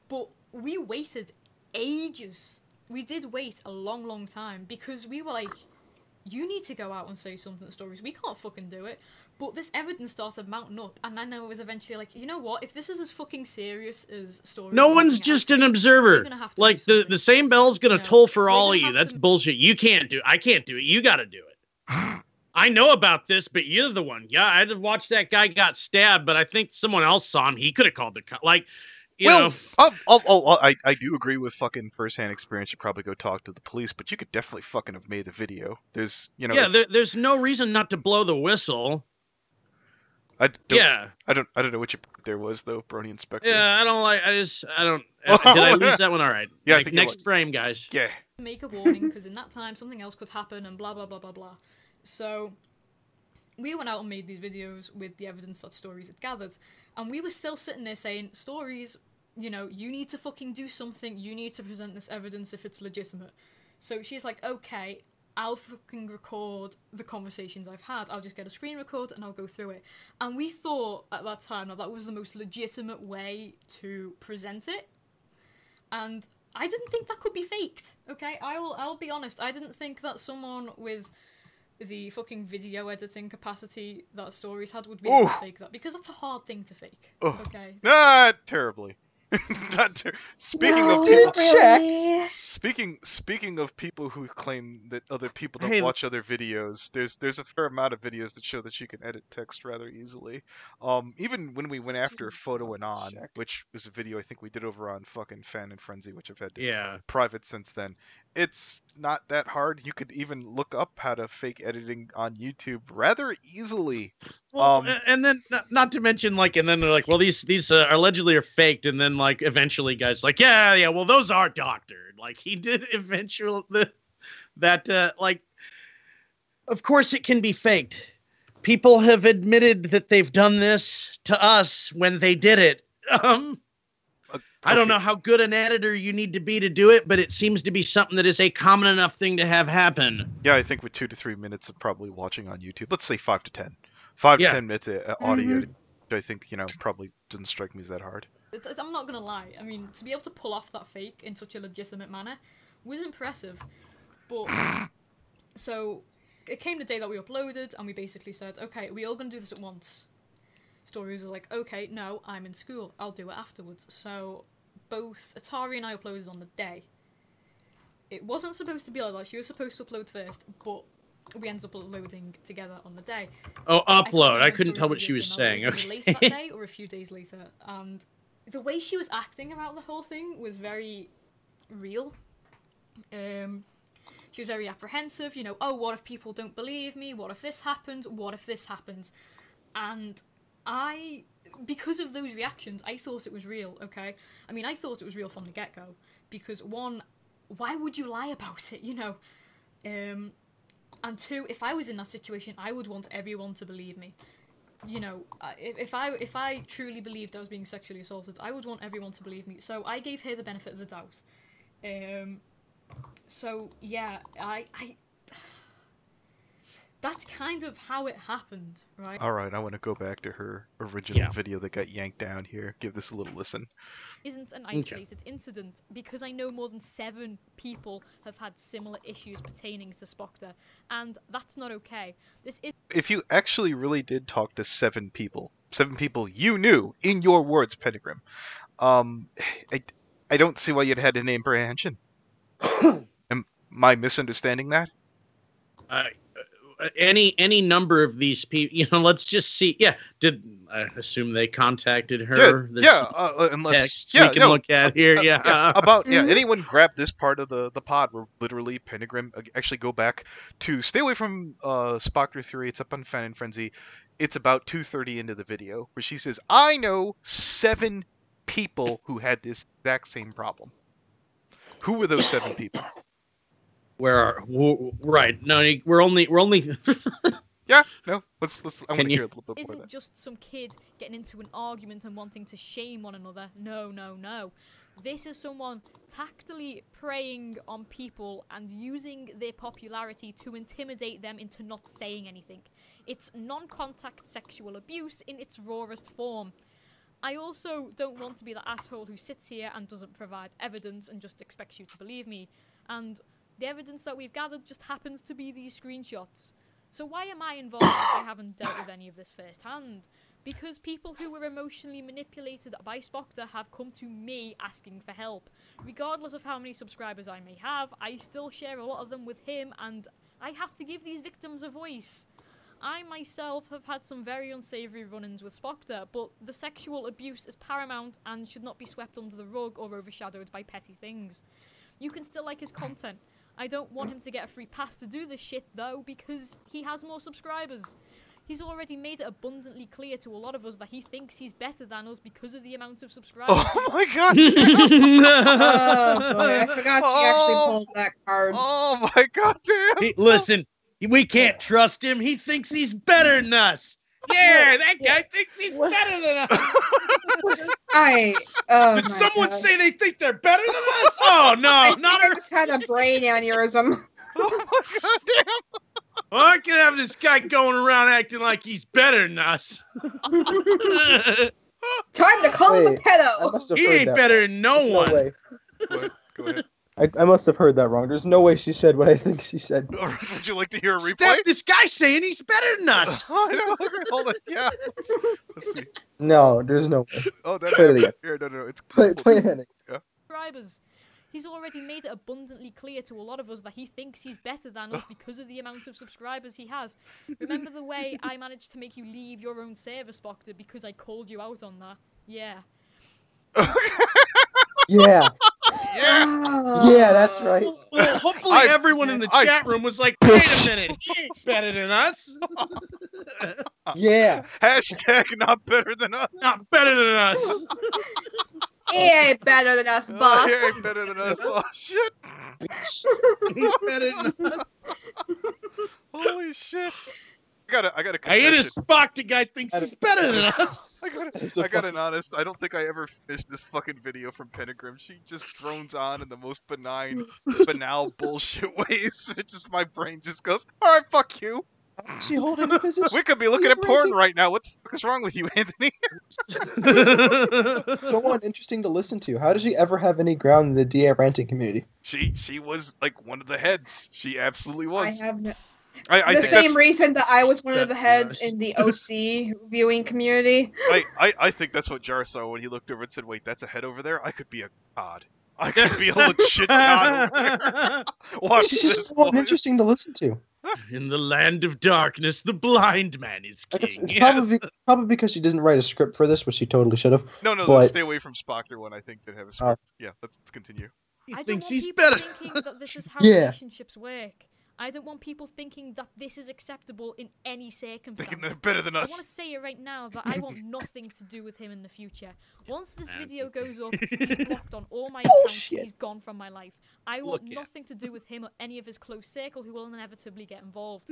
But we waited ages. We did wait a long time because we were like, you need to go out and say something to Stories. We can't fucking do it. But this evidence started mounting up, and then I was eventually like, you know what? If this is as fucking serious as Stories, no one's just an observer. Like the same bell's gonna toll for all of you. That's bullshit. You can't do it. I can't do it. You got to do it. I know about this, but you're the one. Yeah, I had watched that guy got stabbed, but I think someone else saw him. He could have called the like. I do agree with fucking first-hand experience. You probably go talk to the police, but you could definitely fucking have made the video. There's, there's no reason not to blow the whistle. I don't know what there was though, Brony Inspector. Yeah, I don't. Did I lose that one? All right. Yeah. Next frame, guys. Yeah. Make a warning because in that time something else could happen and blah blah blah blah blah. So we went out and made these videos with the evidence that Stories had gathered, and we were still sitting there saying, Stories, you need to fucking do something. You need to present this evidence if it's legitimate. So she's like, okay, I'll fucking record the conversations I've had. I'll just get a screen record and I'll go through it. And we thought at that time that was the most legitimate way to present it. And I didn't think that could be faked, okay? I'll be honest. I didn't think that someone with the fucking video editing capacity that Stories had would be able to fake that, because that's a hard thing to fake, okay? Not terribly. Speaking of people, speaking of people who claim that other people don't watch other videos, there's a fair amount of videos that show that you can edit text rather easily. Even when we went after Photo Anon, which was a video I think we did over on fucking Fan and Frenzy, which I've had to private since then. It's not that hard. You could even look up how to fake editing on YouTube rather easily. Well, and then not to mention, like, and then they're like, well, these allegedly are faked, and then like eventually guys like, yeah, well, those are doctored. Like he did eventually like, of course it can be faked. People have admitted that they've done this to us when they did it. I don't know how good an editor you need to be to do it, but it seems to be something that is a common enough thing to have happen. Yeah, I think with 2 to 3 minutes of probably watching on YouTube, let's say 5 to 10. 5 to 10 minutes of audio, I think, probably doesn't strike me as that hard. I'm not going to lie. I mean, to be able to pull off that fake in such a legitimate manner was impressive. But, so, it came the day that we uploaded, and we basically said, okay, we're all going to do this at once. Stories are like, okay, no, I'm in school. I'll do it afterwards. So both Atari and I uploaded on the day. It wasn't supposed to be like that. She was supposed to upload first, but we ended up uploading together on the day. Oh, upload. I couldn't tell what she was saying. Okay. Later that day or a few days later. And the way she was acting about the whole thing was very real. She was very apprehensive, oh, what if people don't believe me? What if this happens? What if this happens? And because of those reactions, I thought it was real, okay? I mean, I thought it was real from the get-go, because one, why would you lie about it, and two, if I was in that situation, I would want everyone to believe me. If I truly believed I was being sexually assaulted, I would want everyone to believe me, so I gave her the benefit of the doubt. So, yeah, that's kind of how it happened, right? Alright, I want to go back to her original video that got yanked down here. Give this a little listen. Isn't an isolated incident, because I know more than 7 people have had similar issues pertaining to Spoctor, and that's not okay. This is... If you actually really did talk to 7 people you knew, in your words, Pentagrin, I don't see why you'd had an apprehension. Am I misunderstanding that? Any number of these people, let's just see. Yeah, did I assume they contacted her? Unless texts we can look at here. Anyone grab this part of the pod where literally Pentagrin actually go back to stay away from Spoctor 3. It's up on Fan and Frenzy. It's about 2:30 into the video where she says, "I know 7 people who had this exact same problem." Who were those 7 people? Right? No, we're only. Yeah, no. Let's. I want to hear a little bit more. Isn't just some kid getting into an argument and wanting to shame one another. No. This is someone tactily preying on people and using their popularity to intimidate them into not saying anything. It's non-contact sexual abuse in its rawest form. I also don't want to be the asshole who sits here and doesn't provide evidence and just expects you to believe me. And the evidence that we've gathered just happens to be these screenshots. So why am I involved if I haven't dealt with any of this firsthand? Because people who were emotionally manipulated by Spoctor have come to me asking for help. Regardless of how many subscribers I may have, I still share a lot of them with him, and I have to give these victims a voice. I myself have had some very unsavoury run-ins with Spoctor, but the sexual abuse is paramount and should not be swept under the rug or overshadowed by petty things. You can still like his content. I don't want him to get a free pass to do this shit, though, because he has more subscribers. He's already made it abundantly clear to a lot of us that he thinks he's better than us because of the amount of subscribers. Oh my god! Oh boy, I forgot she actually pulled that card. Oh my god damn! Listen, we can't trust him. He thinks he's better than us. Yeah, that guy thinks he's better than us. Did someone say they think they're better than us? Oh no, I just had a brain aneurysm. Oh my god damn! Well, I can have this guy going around acting like he's better than us. Time to call him a pedo. He ain't better than no one. Go ahead. I must have heard that wrong. There's no way she said what I think she said. Would you like to hear a replay? Steph, this guy's saying he's better than us. I know. Okay, hold on. Yeah. Let's see. No, there's no way. Oh, that Play it happened. again. Here, no. It's Play it. Yeah. Subscribers. He's already made it abundantly clear to a lot of us that he thinks he's better than us because of the amount of subscribers he has. Remember the way I managed to make you leave your own server, Spoctor, because I called you out on that? Yeah. Yeah. Yeah. Yeah, that's right. Well, hopefully everyone in the chat room was like, wait a minute, he ain't better than us. Yeah. Hashtag not better than us. Not better than us. He ain't better than us, boss. He ain't better than us. Oh, shit. He's better than us. Holy shit. I got a I confession. hit a Spoctor guy thinks he's better than us. I got an honest. I don't think I ever finished this fucking video from Pentagrin. She just drones on in the most benign, banal bullshit ways. It just my brain just goes, all right, fuck you. She holding a position. We could be looking at porn right now. What the fuck is wrong with you, Anthony? So interesting to listen to. How did she ever have any ground in the DA ranting community? She was like one of the heads. She absolutely was. I have no. I the think same reason that I was one of the heads Yes. in the OC viewing community. I think that's what Jar saw when he looked over and said, "Wait, that's a head over there. I could be a god. I could be a legit god over there." Watch She's this. just so interesting to listen to. In the land of darkness, the blind man is king. It's probably because she didn't write a script for this, which she totally should have. No, but... stay away from Spoctor one. I think that have a script. Yeah, let's continue. He I don't thinks want he's people better. thinking that this is how Yeah. relationships work. I don't want people thinking that this is acceptable in any circumstance. Thinking they're better than I us. want to say it right now that I want nothing to do with him in the future. Once this video goes up, he's blocked on all my accounts. Bullshit. He's gone from my life. I want Look at nothing to do with him or any of his close circle who will inevitably get involved.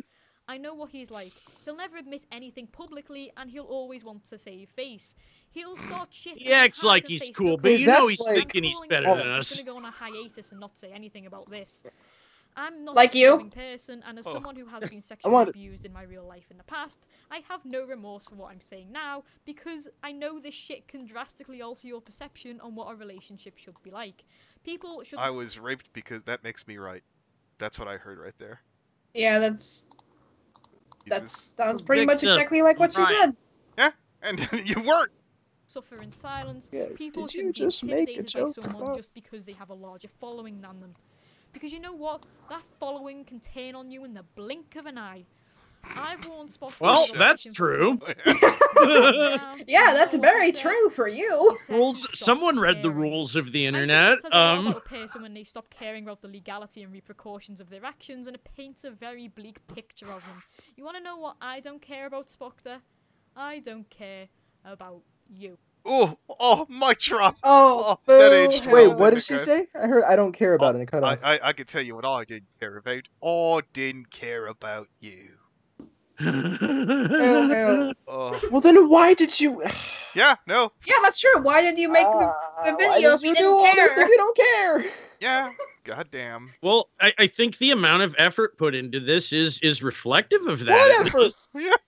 I know what he's like. He'll never admit anything publicly, and he'll always want to save face. He'll start shit. He acts like he's cool, but you know he's thinking he's better than us. I'm gonna go on a hiatus and not say anything about this. I'm not Like a you? forgiving person, and as someone who has been sexually abused in my real life in the past, I have no remorse for what I'm saying now, because I know this shit can drastically alter your perception on what a relationship should be like. People should... I was raped because that makes me right. That's what I heard right there. Yeah, that sounds pretty much Victim. exactly like what she Right. said. Yeah, and you weren't. suffer in silence. Yeah, People did you shouldn't be just make a intimidated by joke someone about- just because they have a larger following than them. Because you know what? That following can turn on you in the blink of an eye. I've worn Spoctor. Well, that's true. Yeah, that's very true for you. Someone read the rules of the internet. It says a lot about a person when they stop caring about the legality and repercussions of their actions, and it paints a very bleak picture of them. You want to know what I don't care about, Spoctor? I don't care about you. Oh, mic drop. Oh, that aged well, Wait, didn't what it, did she guys? say? I heard I don't care about it. And it cut off. I can tell you what I didn't care about. I didn't care about you. Oh. Well, then why did you? Yeah, no. Yeah, that's true. Why did you make the video if you didn't care? If you don't care. Yeah. Goddamn. Well, I think the amount of effort put into this is reflective of that. What effort?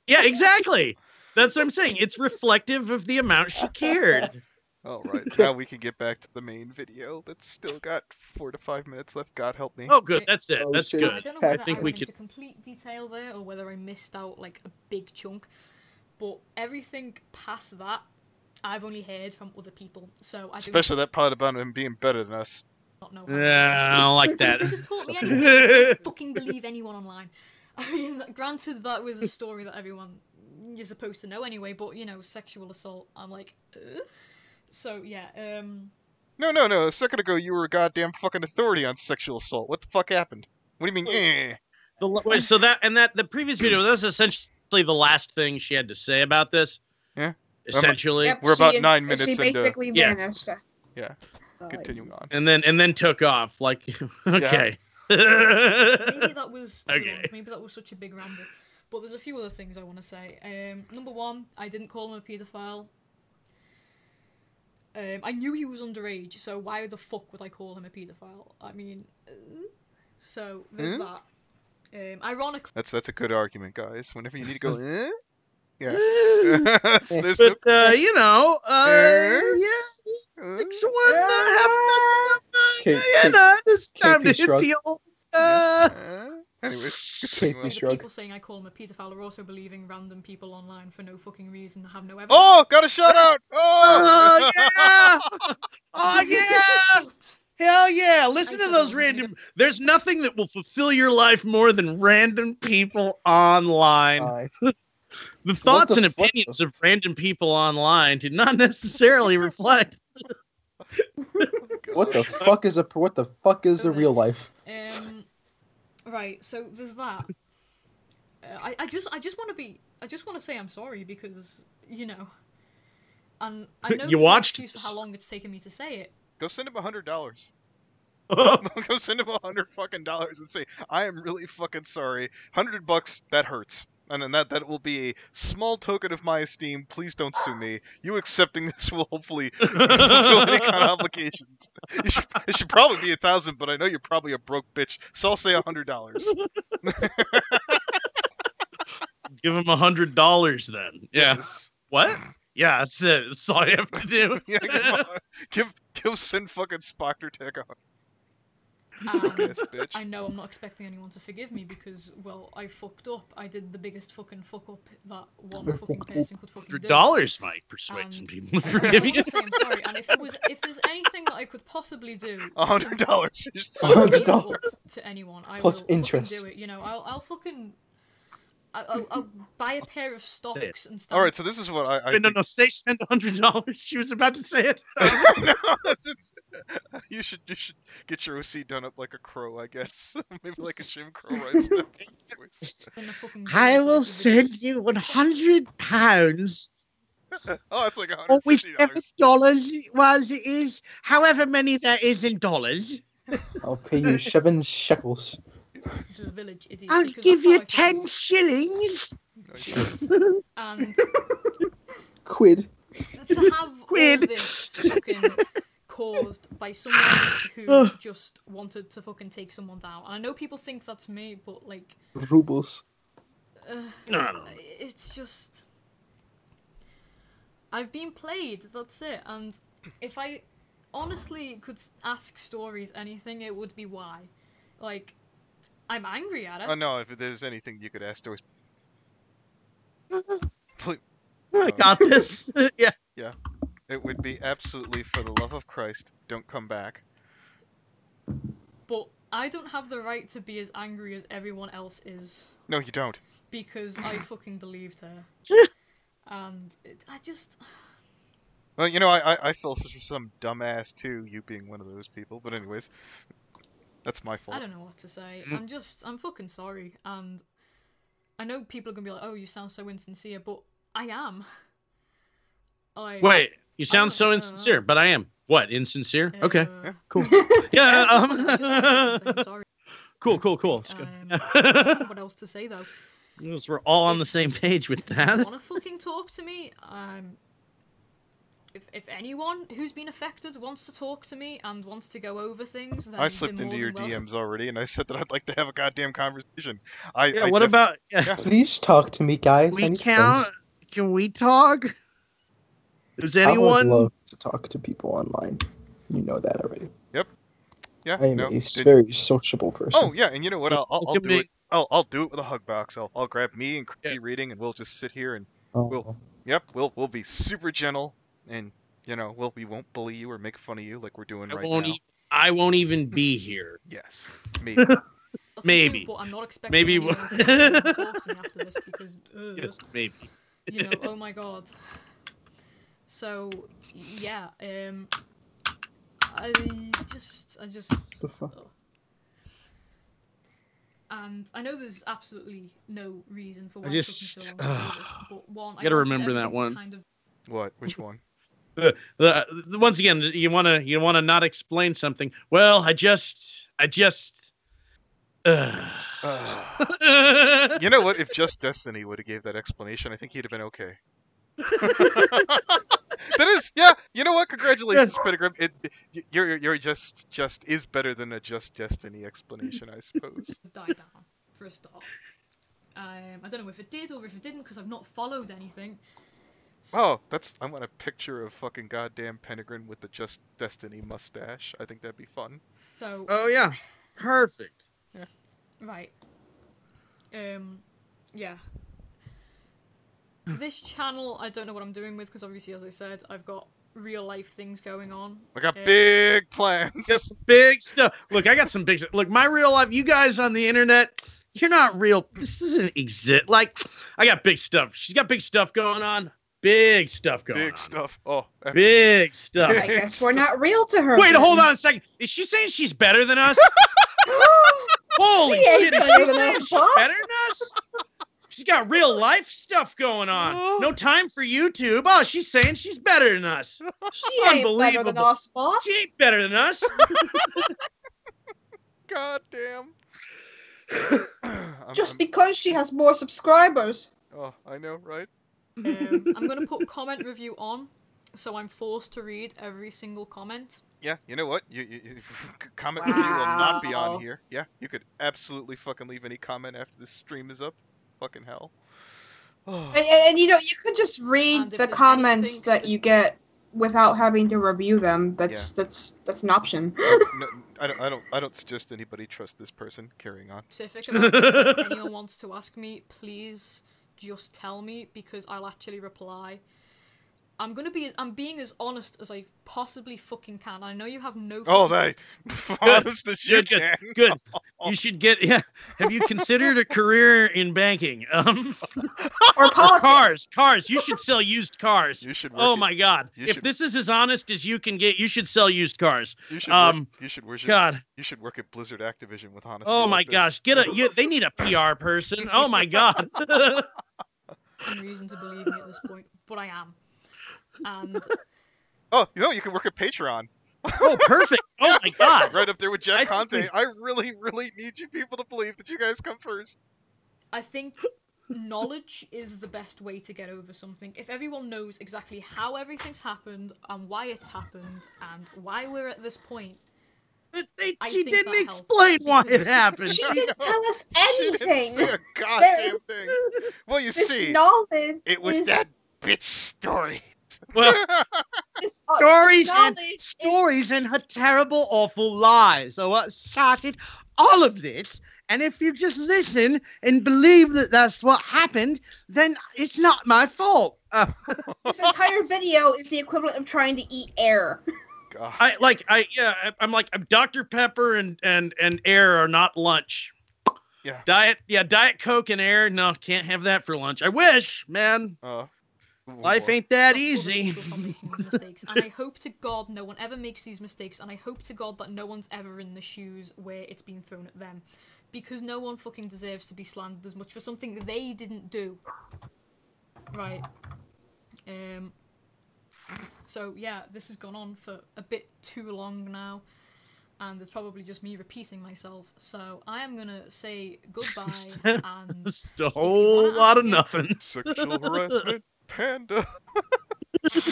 Yeah, exactly. That's what I'm saying. It's reflective of the amount she cared. All right, now we can get back to the main video. That's still got 4 to 5 minutes left. God help me. Oh, good. That's it. Oh, That's shit. good. I don't know whether I think I we went could. into complete detail there or whether I missed out like a big chunk, but everything past that, I've only heard from other people. So I Especially that part about him being better than us. don't know. Yeah, I don't like that. This has taught me anything. I don't fucking believe anyone online. I mean, granted, that was a story that everyone you're supposed to know anyway, but you know, sexual assault. I'm like, so yeah. No. A second ago, you were a goddamn fucking authority on sexual assault. What the fuck happened? What do you mean? Wait, so the previous video, that was essentially the last thing she had to say about this. Yeah. Essentially. Yep, We're about she- 9 minutes She into- basically Yeah. vanished. Yeah. Continuing on. And then took off. Like, okay. Maybe that was too Okay. long. Maybe that was such a big ramble. But there's a few other things I want to say. Number one, I didn't call him a paedophile. I knew he was underage, so why the fuck would I call him a paedophile? I mean, so there's that. Ironically, That's a good argument, guys. Whenever you need to go, yeah. There's But no. you know, Eh? yeah, 6'1", half It's time to hit the old. Anyways, the people saying I call him a paedophile are also believing random people online for no fucking reason that have no evidence. Oh, got a shout out! Oh, yeah! Oh yeah! Hell yeah! Listen to those random. There's nothing that will fulfill your life more than random people online. The thoughts and opinions of random people online do not necessarily reflect. What the fuck is a real life? Right, so there's that. I just want to say I'm sorry because and I know you watched excuse for how long it's taken me to say it. Go send him $100. Go send him $100 fucking dollars and say I am really fucking sorry. $100 that hurts. And then that will be a small token of my esteem. Please don't sue me. You accepting this will hopefully fulfill any kind of obligations. It should probably be 1,000, but I know you're probably a broke bitch, so I'll say $100. Give him $100 then. Yeah. Yes. What? Yeah, that's it. That's all you have to do. Yeah, give send fucking Spoctor tech on. Bitch. I know I'm not expecting anyone to forgive me because, well, I fucked up. I did the biggest fucking fuck up that one fucking person could fucking do. $100 might persuade some people to forgive you. I'm sorry, and if there's anything that I could possibly do, $100. $100 to anyone, I plus will interest. Do it. I'll fucking. I'll buy a pair of stocks and stuff. All right, so this is what I Wait, no, send $100. She was about to say it. No, you should get your OC done up like a crow, I guess. Maybe like a Jim Crow right step. I will send you £100. Oh, that's like $150. Or whichever dollars is, however many there is in dollars. I'll pay you 7 shekels. To the village, idiot. I'll give you 10 shillings. And quid. To have all this fucking caused by someone who just wanted to fucking take someone down. And I know people think that's me, but like rubles. No. It's just I've been played. That's it. And if I honestly could ask stories anything, it would be why. Like. I'm angry at it. Oh no, if there's anything you could ask stories. Please. I got this. Yeah. Yeah. It would be absolutely for the love of Christ, don't come back. But I don't have the right to be as angry as everyone else is. No, you don't. Because I fucking believed her. And I just... Well, I feel for some dumbass too, you being one of those people. But anyways, that's my fault. I don't know what to say. I'm fucking sorry. And I know people are going to be like, oh, you sound so insincere, but I am. Wait, you sound so insincere, but I am. What, insincere? Okay, cool. Yeah, I'm sorry. Cool. It's good. I don't know what else to say, though. We're all on the same page with that. If you want to fucking talk to me, if anyone who's been affected wants to talk to me and wants to go over things, then I slipped into your DMs already, and I said that I'd like to have a goddamn conversation. Please talk to me, guys. Can we talk? Does anyone? I would love to talk to people online. You know that already. Yep. Yeah. I am a very sociable person. Oh yeah, and you know what? I'll do it. I'll do it with a hug box. I'll grab me and Creepy reading, and we'll just sit here and we'll be super gentle. And we won't bully you or make fun of you like we're doing right now. I won't even be here. Yes, maybe. Maybe. But I'm not expecting anyone to talk to me after this because. Yes, maybe. Oh my god. So yeah, I just. And I know there's absolutely no reason for why it took me so long to do this, but one, I gotta remember that one. What? Which one? Once again, you wanna not explain something. Well, I just. You know what? If Just Destiny would have gave that explanation, I think he'd have been okay. That is, yeah. You know what? Congratulations, Pentagrin. You're just is better than a Just Destiny explanation, I suppose. Die down for a start. I don't know if it did or if it didn't because I've not followed anything. So... Oh, I want a picture of fucking goddamn Pentagrin with the Just Destiny mustache. I think that'd be fun. So. Oh yeah, perfect. Yeah. Right. Yeah. This channel, I don't know what I'm doing with, because obviously, as I said, I've got real life things going on. I got big plans. Got some big stuff. Look, I got some big stuff. Look, my real life, you guys on the internet, you're not real. This doesn't exist. Like, I got big stuff. She's got big stuff going on. Big stuff going on. Big stuff. Oh, big stuff. I guess we're not real to her. Wait, then. hold on a second. Is she saying she's better than us? Holy shit, is she saying she's better than us? She's got real life stuff going on. No time for YouTube. Oh, she's saying she's better than us. She ain't better than us, boss. She ain't better than us. God damn. Just because she has more subscribers. Oh, I know, right? I'm going to put comment review on, so I'm forced to read every single comment. Yeah, you know what? You comment review will not be on here. Yeah, you could absolutely fucking leave any comment after this stream is up. Fucking hell. Oh. And you know, you could just read the comments that you get without having to review them. That's an option. No, I don't suggest anybody trust this person. Carrying on. Specific about if anyone wants to ask me, please just tell me, because I'll actually reply. I'm being as honest as I possibly fucking can. I know you have no. Oh, that honest as you can. Good. You should get. Yeah. Have you considered a career in banking? Or politics. Cars. You should sell used cars. You should. Oh my God! If this is as honest as you can get, you should sell used cars. You should. God. You should work at Blizzard Activision with honesty. Oh my gosh! They need a PR person. Oh my God. Reason to believe me at this point, but I am. And oh, you know, you can work at Patreon. Oh, perfect. Oh my God. Right up there with Jack Conte. I really, really need you people to believe that you guys come first. I think knowledge is the best way to get over something. If everyone knows exactly how everything's happened and why it's happened and why we're at this point. She didn't explain why it happened. She didn't tell us anything. She didn't say a goddamn thing. Well, you see, it was that bitch story. Well, stories and her terrible, awful lies are what started all of this. And if you just listen and believe that that's what happened, then it's not my fault. This entire video is the equivalent of trying to eat air. God. I'm like Dr. Pepper and air are not lunch. Yeah. Diet Coke and air. No, can't have that for lunch. I wish, man. Life ain't that easy. Mistakes. And I hope to God no one ever makes these mistakes, and I hope to God that no one's ever in the shoes where it's been thrown at them. Because no one fucking deserves to be slandered as much for something they didn't do. Right. So yeah, this has gone on for a bit too long now, and it's probably just me repeating myself. So I am gonna say goodbye and just a whole lot of nothing. Sexual harassment, panda.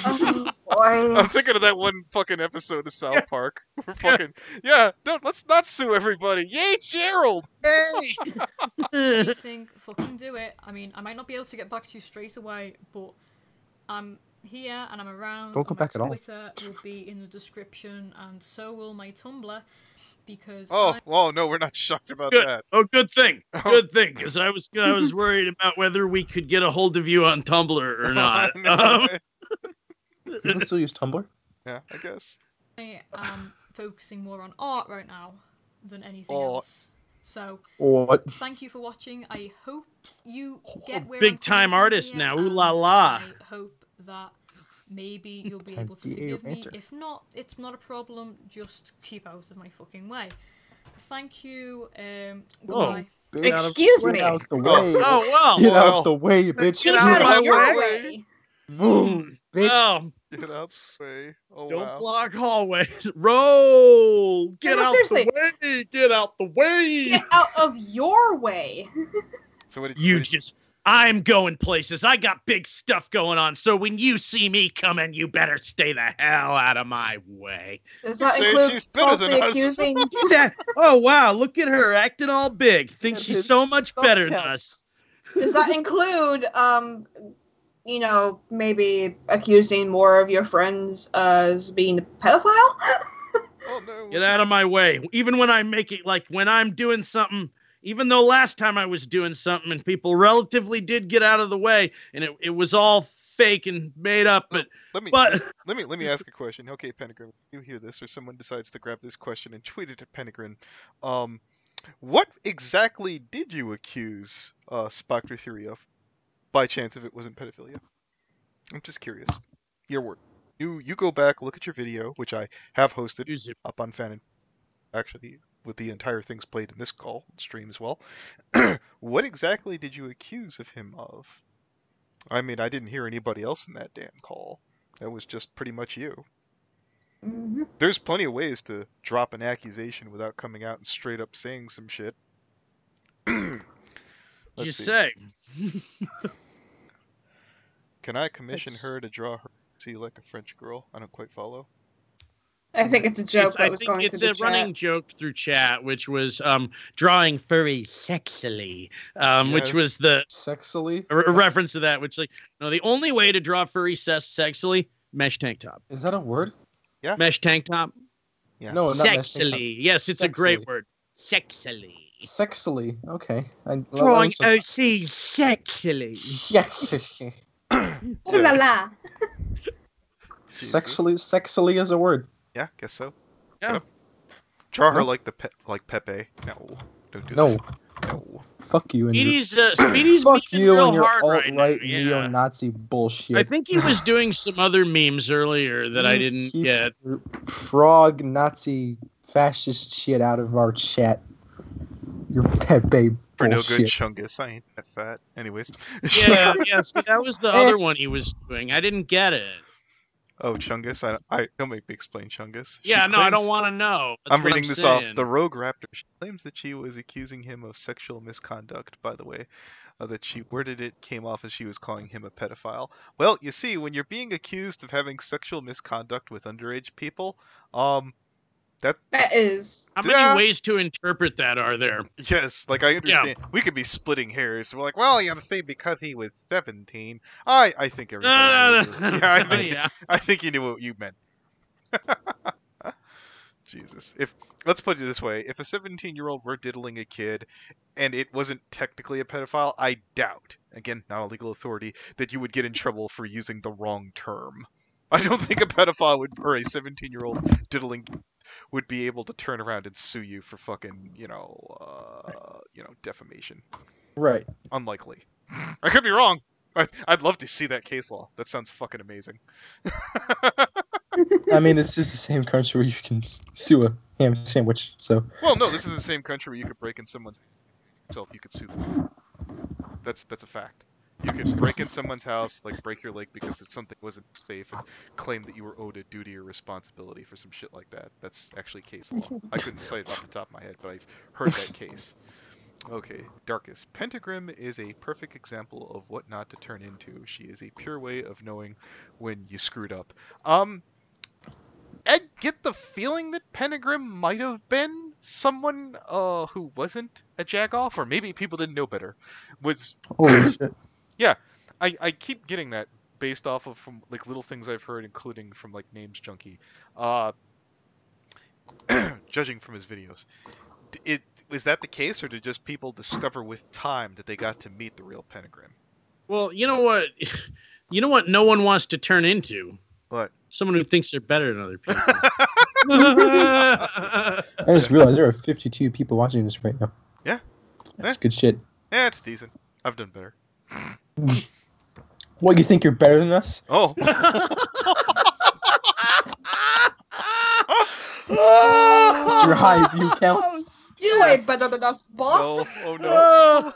Oh boy. I'm thinking of that one fucking episode of South Park. We're fucking let's not sue everybody. Yay, Gerald! Hey. Anything, fucking do it. I mean, I might not be able to get back to you straight away, but I'm here and I'm around. Don't go back at all. Twitter will be in the description, and so will my Tumblr, because no, we're not shocked about that. Oh, good thing, because I was worried about whether we could get a hold of you on Tumblr or not. People still use Tumblr? Yeah, I guess. I am focusing more on art right now than anything else. So, thank you for watching. I hope you get where big time artist now. Ooh la la. I hope that maybe you'll be able to forgive me. If not, it's not a problem. Just keep out of my fucking way. Thank you. Goodbye. Excuse me. Get out the way. Oh well. Get out the way, bitch. Get out of your way. Boom, bitch. Oh. Get out the way. Oh, don't block hallways. Roll. Get out the way. Get out the way. Get out of your way. So what did you I'm going places. I got big stuff going on. So when you see me coming, you better stay the hell out of my way. Does that include falsely accusing? Oh wow, look at her acting all big. Thinks she's so much better than us. Does that include maybe accusing more of your friends as being a pedophile? Well, no. Get out of my way. Even when I make it, like when I'm doing something, even though last time I was doing something and people relatively did get out of the way and it was all fake and made up, but let me ask a question. Okay, Pentagrin, you hear this, or someone decides to grab this question and tweet it at Pentagrin. What exactly did you accuse Spoctor Theory of? By chance, if it wasn't pedophilia, I'm just curious. Your word. You go back, look at your video, which I have hosted up on Fan, actually, with the entire things played in this call stream as well. What exactly did you accuse of him of? I mean, I didn't hear anybody else in that damn call. That was just pretty much you. Mm-hmm. There's plenty of ways to drop an accusation without coming out and straight up saying some shit. Let's say. Can I commission her to draw her see like a French girl? I don't quite follow. I think it's a joke that was going through the chat. It's a running joke through chat, which was drawing furry sexily, which was the sexily a reference to that. Which, like, no, the only way to draw furry sexily, mesh tank top. Is that a word? Yeah. Mesh tank top. Yeah. No, not sexily. Mesh tank top. Yes, it's Sexily. a great word. Sexily. Sexily. Okay. Drawing OC sexily. Yeah. Ooh la la. Sexily is a word. Yeah, guess so. Yeah. Draw her like Pepe. No, don't do that. No. Fuck you and Speedy's fuck being you real and your hard right alt-right now. Yeah. neo-Nazi bullshit. I think he was doing some other memes earlier that I didn't get. Frog Nazi fascist shit out of our chat. Your Pepe For no bullshit. good Chungus. I ain't that fat. Anyways. Yeah, see, that was the other one he was doing. I didn't get it. Oh, Chungus? I don't make me explain Chungus. Yeah, no, I don't want to know. That's I'm what reading this saying. off. The Rogue Raptor. She claims that she was accusing him of sexual misconduct, by the way. That she worded it came off as she was calling him a pedophile. Well, you see, when you're being accused of having sexual misconduct with underage people, that is... How many ways to interpret that are there? Yes, like I understand. Yeah. We could be splitting hairs. We're like, well, you have to say because he was 17. I think everybody knew. Yeah, I think you knew what you meant. Jesus. Let's put it this way. If a 17-year-old were diddling a kid and it wasn't technically a pedophile, I doubt, again, not a legal authority, that you would get in trouble for using the wrong term. I don't think a pedophile or a 17-year-old diddling would be able to turn around and sue you for fucking, defamation. Right. Unlikely. I could be wrong. I'd love to see that case law. That sounds fucking amazing. I mean, this is the same country where you can sue a ham sandwich, so... Well, no, this is the same country where you could break in someone's house, you could sue them. That's a fact. You could break in someone's house, like break your leg because something wasn't safe, and claim that you were owed a duty or responsibility for some shit like that. That's actually case law. I couldn't cite it off the top of my head, but I've heard that case. Okay, Darkest. Pentagrin is a perfect example of what not to turn into. She is a pure way of knowing when you screwed up. I get the feeling that Pentagrin might have been someone who wasn't a jagoff, or maybe people didn't know better. Holy shit. Yeah, I keep getting that based off of from like little things I've heard, including from like Names Junkie, judging from his videos. Is that the case, or did just people discover with time that they got to meet the real Pentagrin? Well, you know what? You know what no one wants to turn into? What? Someone who thinks they're better than other people. I just realized there are 52 people watching this right now. Yeah. That's good shit. Yeah, it's decent. I've done better. What, you think you're better than us? Oh. Your high view counts. You ain't better than us, boss. No. Oh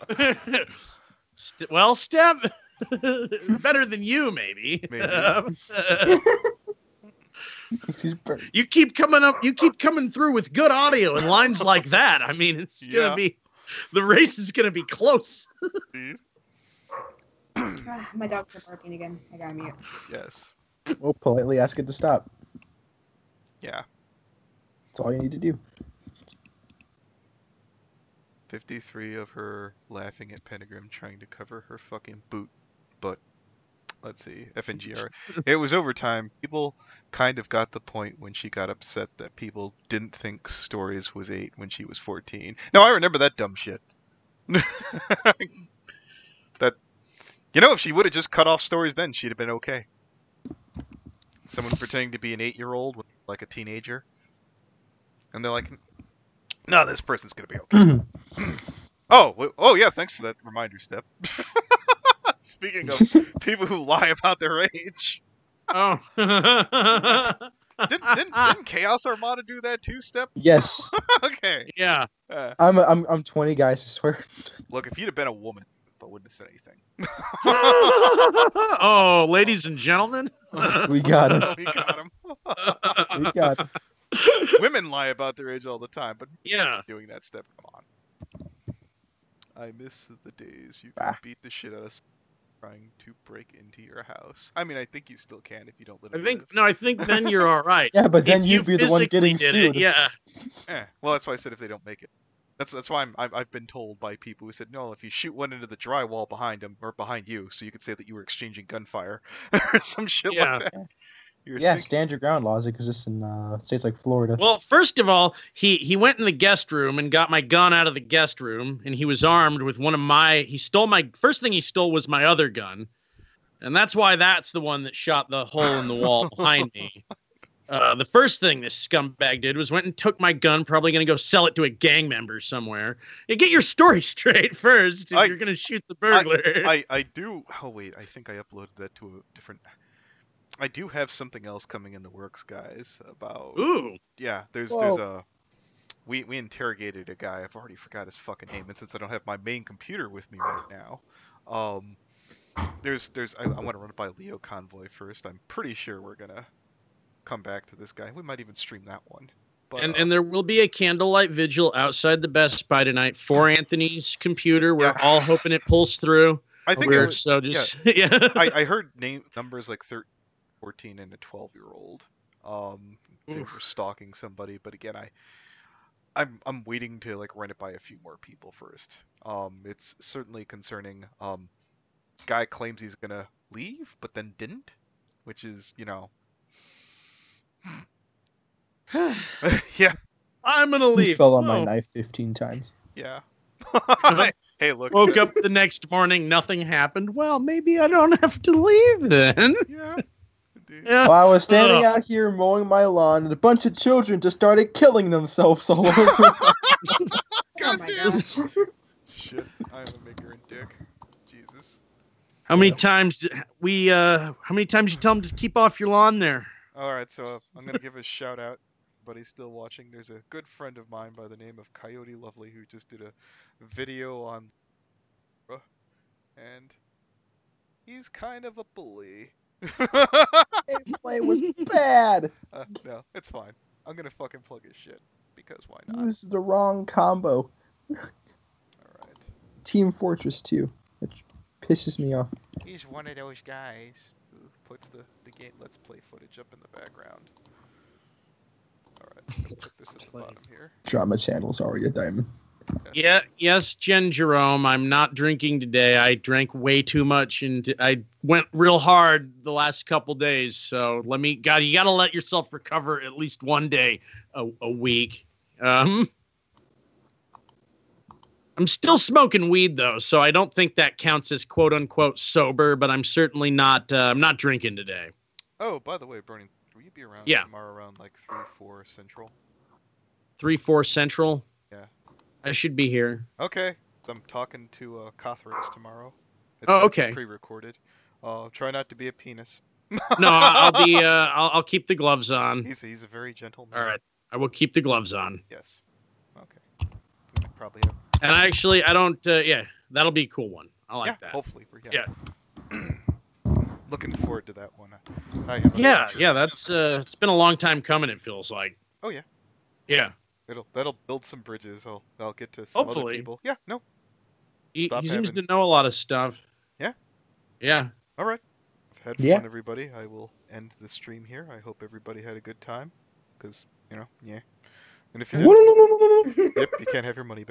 no. Well, Step, better than you, maybe. You keep coming through with good audio and lines like that. I mean, it's gonna be, the race is gonna be close. My dogs are barking again. I gotta mute. Yes. We'll politely ask it to stop. Yeah. That's all you need to do. 53 of her laughing at Pentagrin trying to cover her fucking butt. let's see, FNGR. It was over time. People kind of got the point when she got upset that people didn't think Stories was 8 when she was 14. No, I remember that dumb shit. That, if she would have just cut off Stories then, she'd have been okay. Someone pretending to be an 8-year-old, like a teenager. And they're like, no, this person's going to be okay. Oh, yeah, thanks for that reminder, Step. Speaking of people who lie about their age. Oh. Didn't Chaos Armada do that too, Step? Yes. Okay. Yeah. I'm 20, guys, I swear. Look, if you'd have been a woman, I wouldn't have said anything. Oh, ladies and gentlemen. We got him. We got him. We got him. Women lie about their age all the time, but yeah, doing that, Step, come on. I miss the days you could beat the shit out of trying to break into your house. I mean, I think you still can if you don't live. I think then you're all right. Yeah, but then you'd be the one getting sued. Yeah. Well, that's why I said if they don't make it. That's why I've been told by people who said no, if you shoot one into the drywall behind them or behind you, so you could say that you were exchanging gunfire or some shit like that. Yeah, stand your ground laws exists in states like Florida. Well, first of all, he went in the guest room and got my gun out of the guest room, and he was armed with one of my. He stole my first thing he stole was my other gun, and that's why that's the one that shot the hole in the wall behind me. The first thing this scumbag did was went and took my gun, probably going to go sell it to a gang member somewhere. You get your story straight first if you're going to shoot the burglar. I do. Oh wait, I think I uploaded that to a different. I do have something else coming in the works, guys. About yeah, there's a we interrogated a guy. I've already forgot his fucking name, and since I don't have my main computer with me right now, I want to run it by Leo Convoy first. I'm pretty sure we're gonna come back to this guy. We might even stream that one. But, and there will be a candlelight vigil outside the Best Buy tonight for Anthony's computer. We're all hoping it pulls through. I think yeah. I heard numbers like 14 and a 12-year-old. They were stalking somebody, but again, I'm waiting to like run it by a few more people first. It's certainly concerning. Guy claims he's gonna leave, but then didn't, which is yeah. I'm gonna leave. He fell on my knife 15 times. Yeah. Hey, look. Woke up the next morning, nothing happened. Well, maybe I don't have to leave then. Yeah. Well, I was standing out here mowing my lawn, and a bunch of children just started killing themselves all over. God damn. Shit, I'm a ignorant dick. Jesus. How many times did how many times you tell them to keep off your lawn there? Alright, so I'm gonna give a shout out, but he's still watching. There's a good friend of mine by the name of Coyote Lovely who just did a video on and he's kind of a bully. Gameplay was bad. No, it's fine. I'm gonna fucking plug his shit because why not? Use the wrong combo. Alright. Team Fortress 2, which pisses me off. He's one of those guys who puts the game Let's Play footage up in the background. Alright, put this at the bottom here. Drama channel's already a diamond. Yeah, yes, Jen Jerome. I'm not drinking today. I drank way too much, and I went real hard the last couple days. So you gotta let yourself recover at least one day a week. I'm still smoking weed though, so I don't think that counts as quote unquote sober. But I'm certainly not. I'm not drinking today. Oh, by the way, Bernie, will you be around tomorrow around like 3-4 Central? 3-4 Central. Yeah. I should be here. Okay. I'm talking to Cothrix tomorrow. It's okay. Pre-recorded. Try not to be a penis. No, I'll be. I'll keep the gloves on. He's a very gentle man. All right. I will keep the gloves on. Yes. Okay. We probably have. And I don't. Yeah, that'll be a cool one. I like that. Hopefully. Yeah. Looking forward to that one. Yeah. That's. It's been a long time coming. It feels like. Oh yeah. Yeah. That'll build some bridges. I'll get to some other people. Yeah. No. He seems to know a lot of stuff. Yeah. Yeah. All right. I've had fun, everybody. I will end the stream here. I hope everybody had a good time. Because, yeah. And if you didn't, yep, you can't have your money back.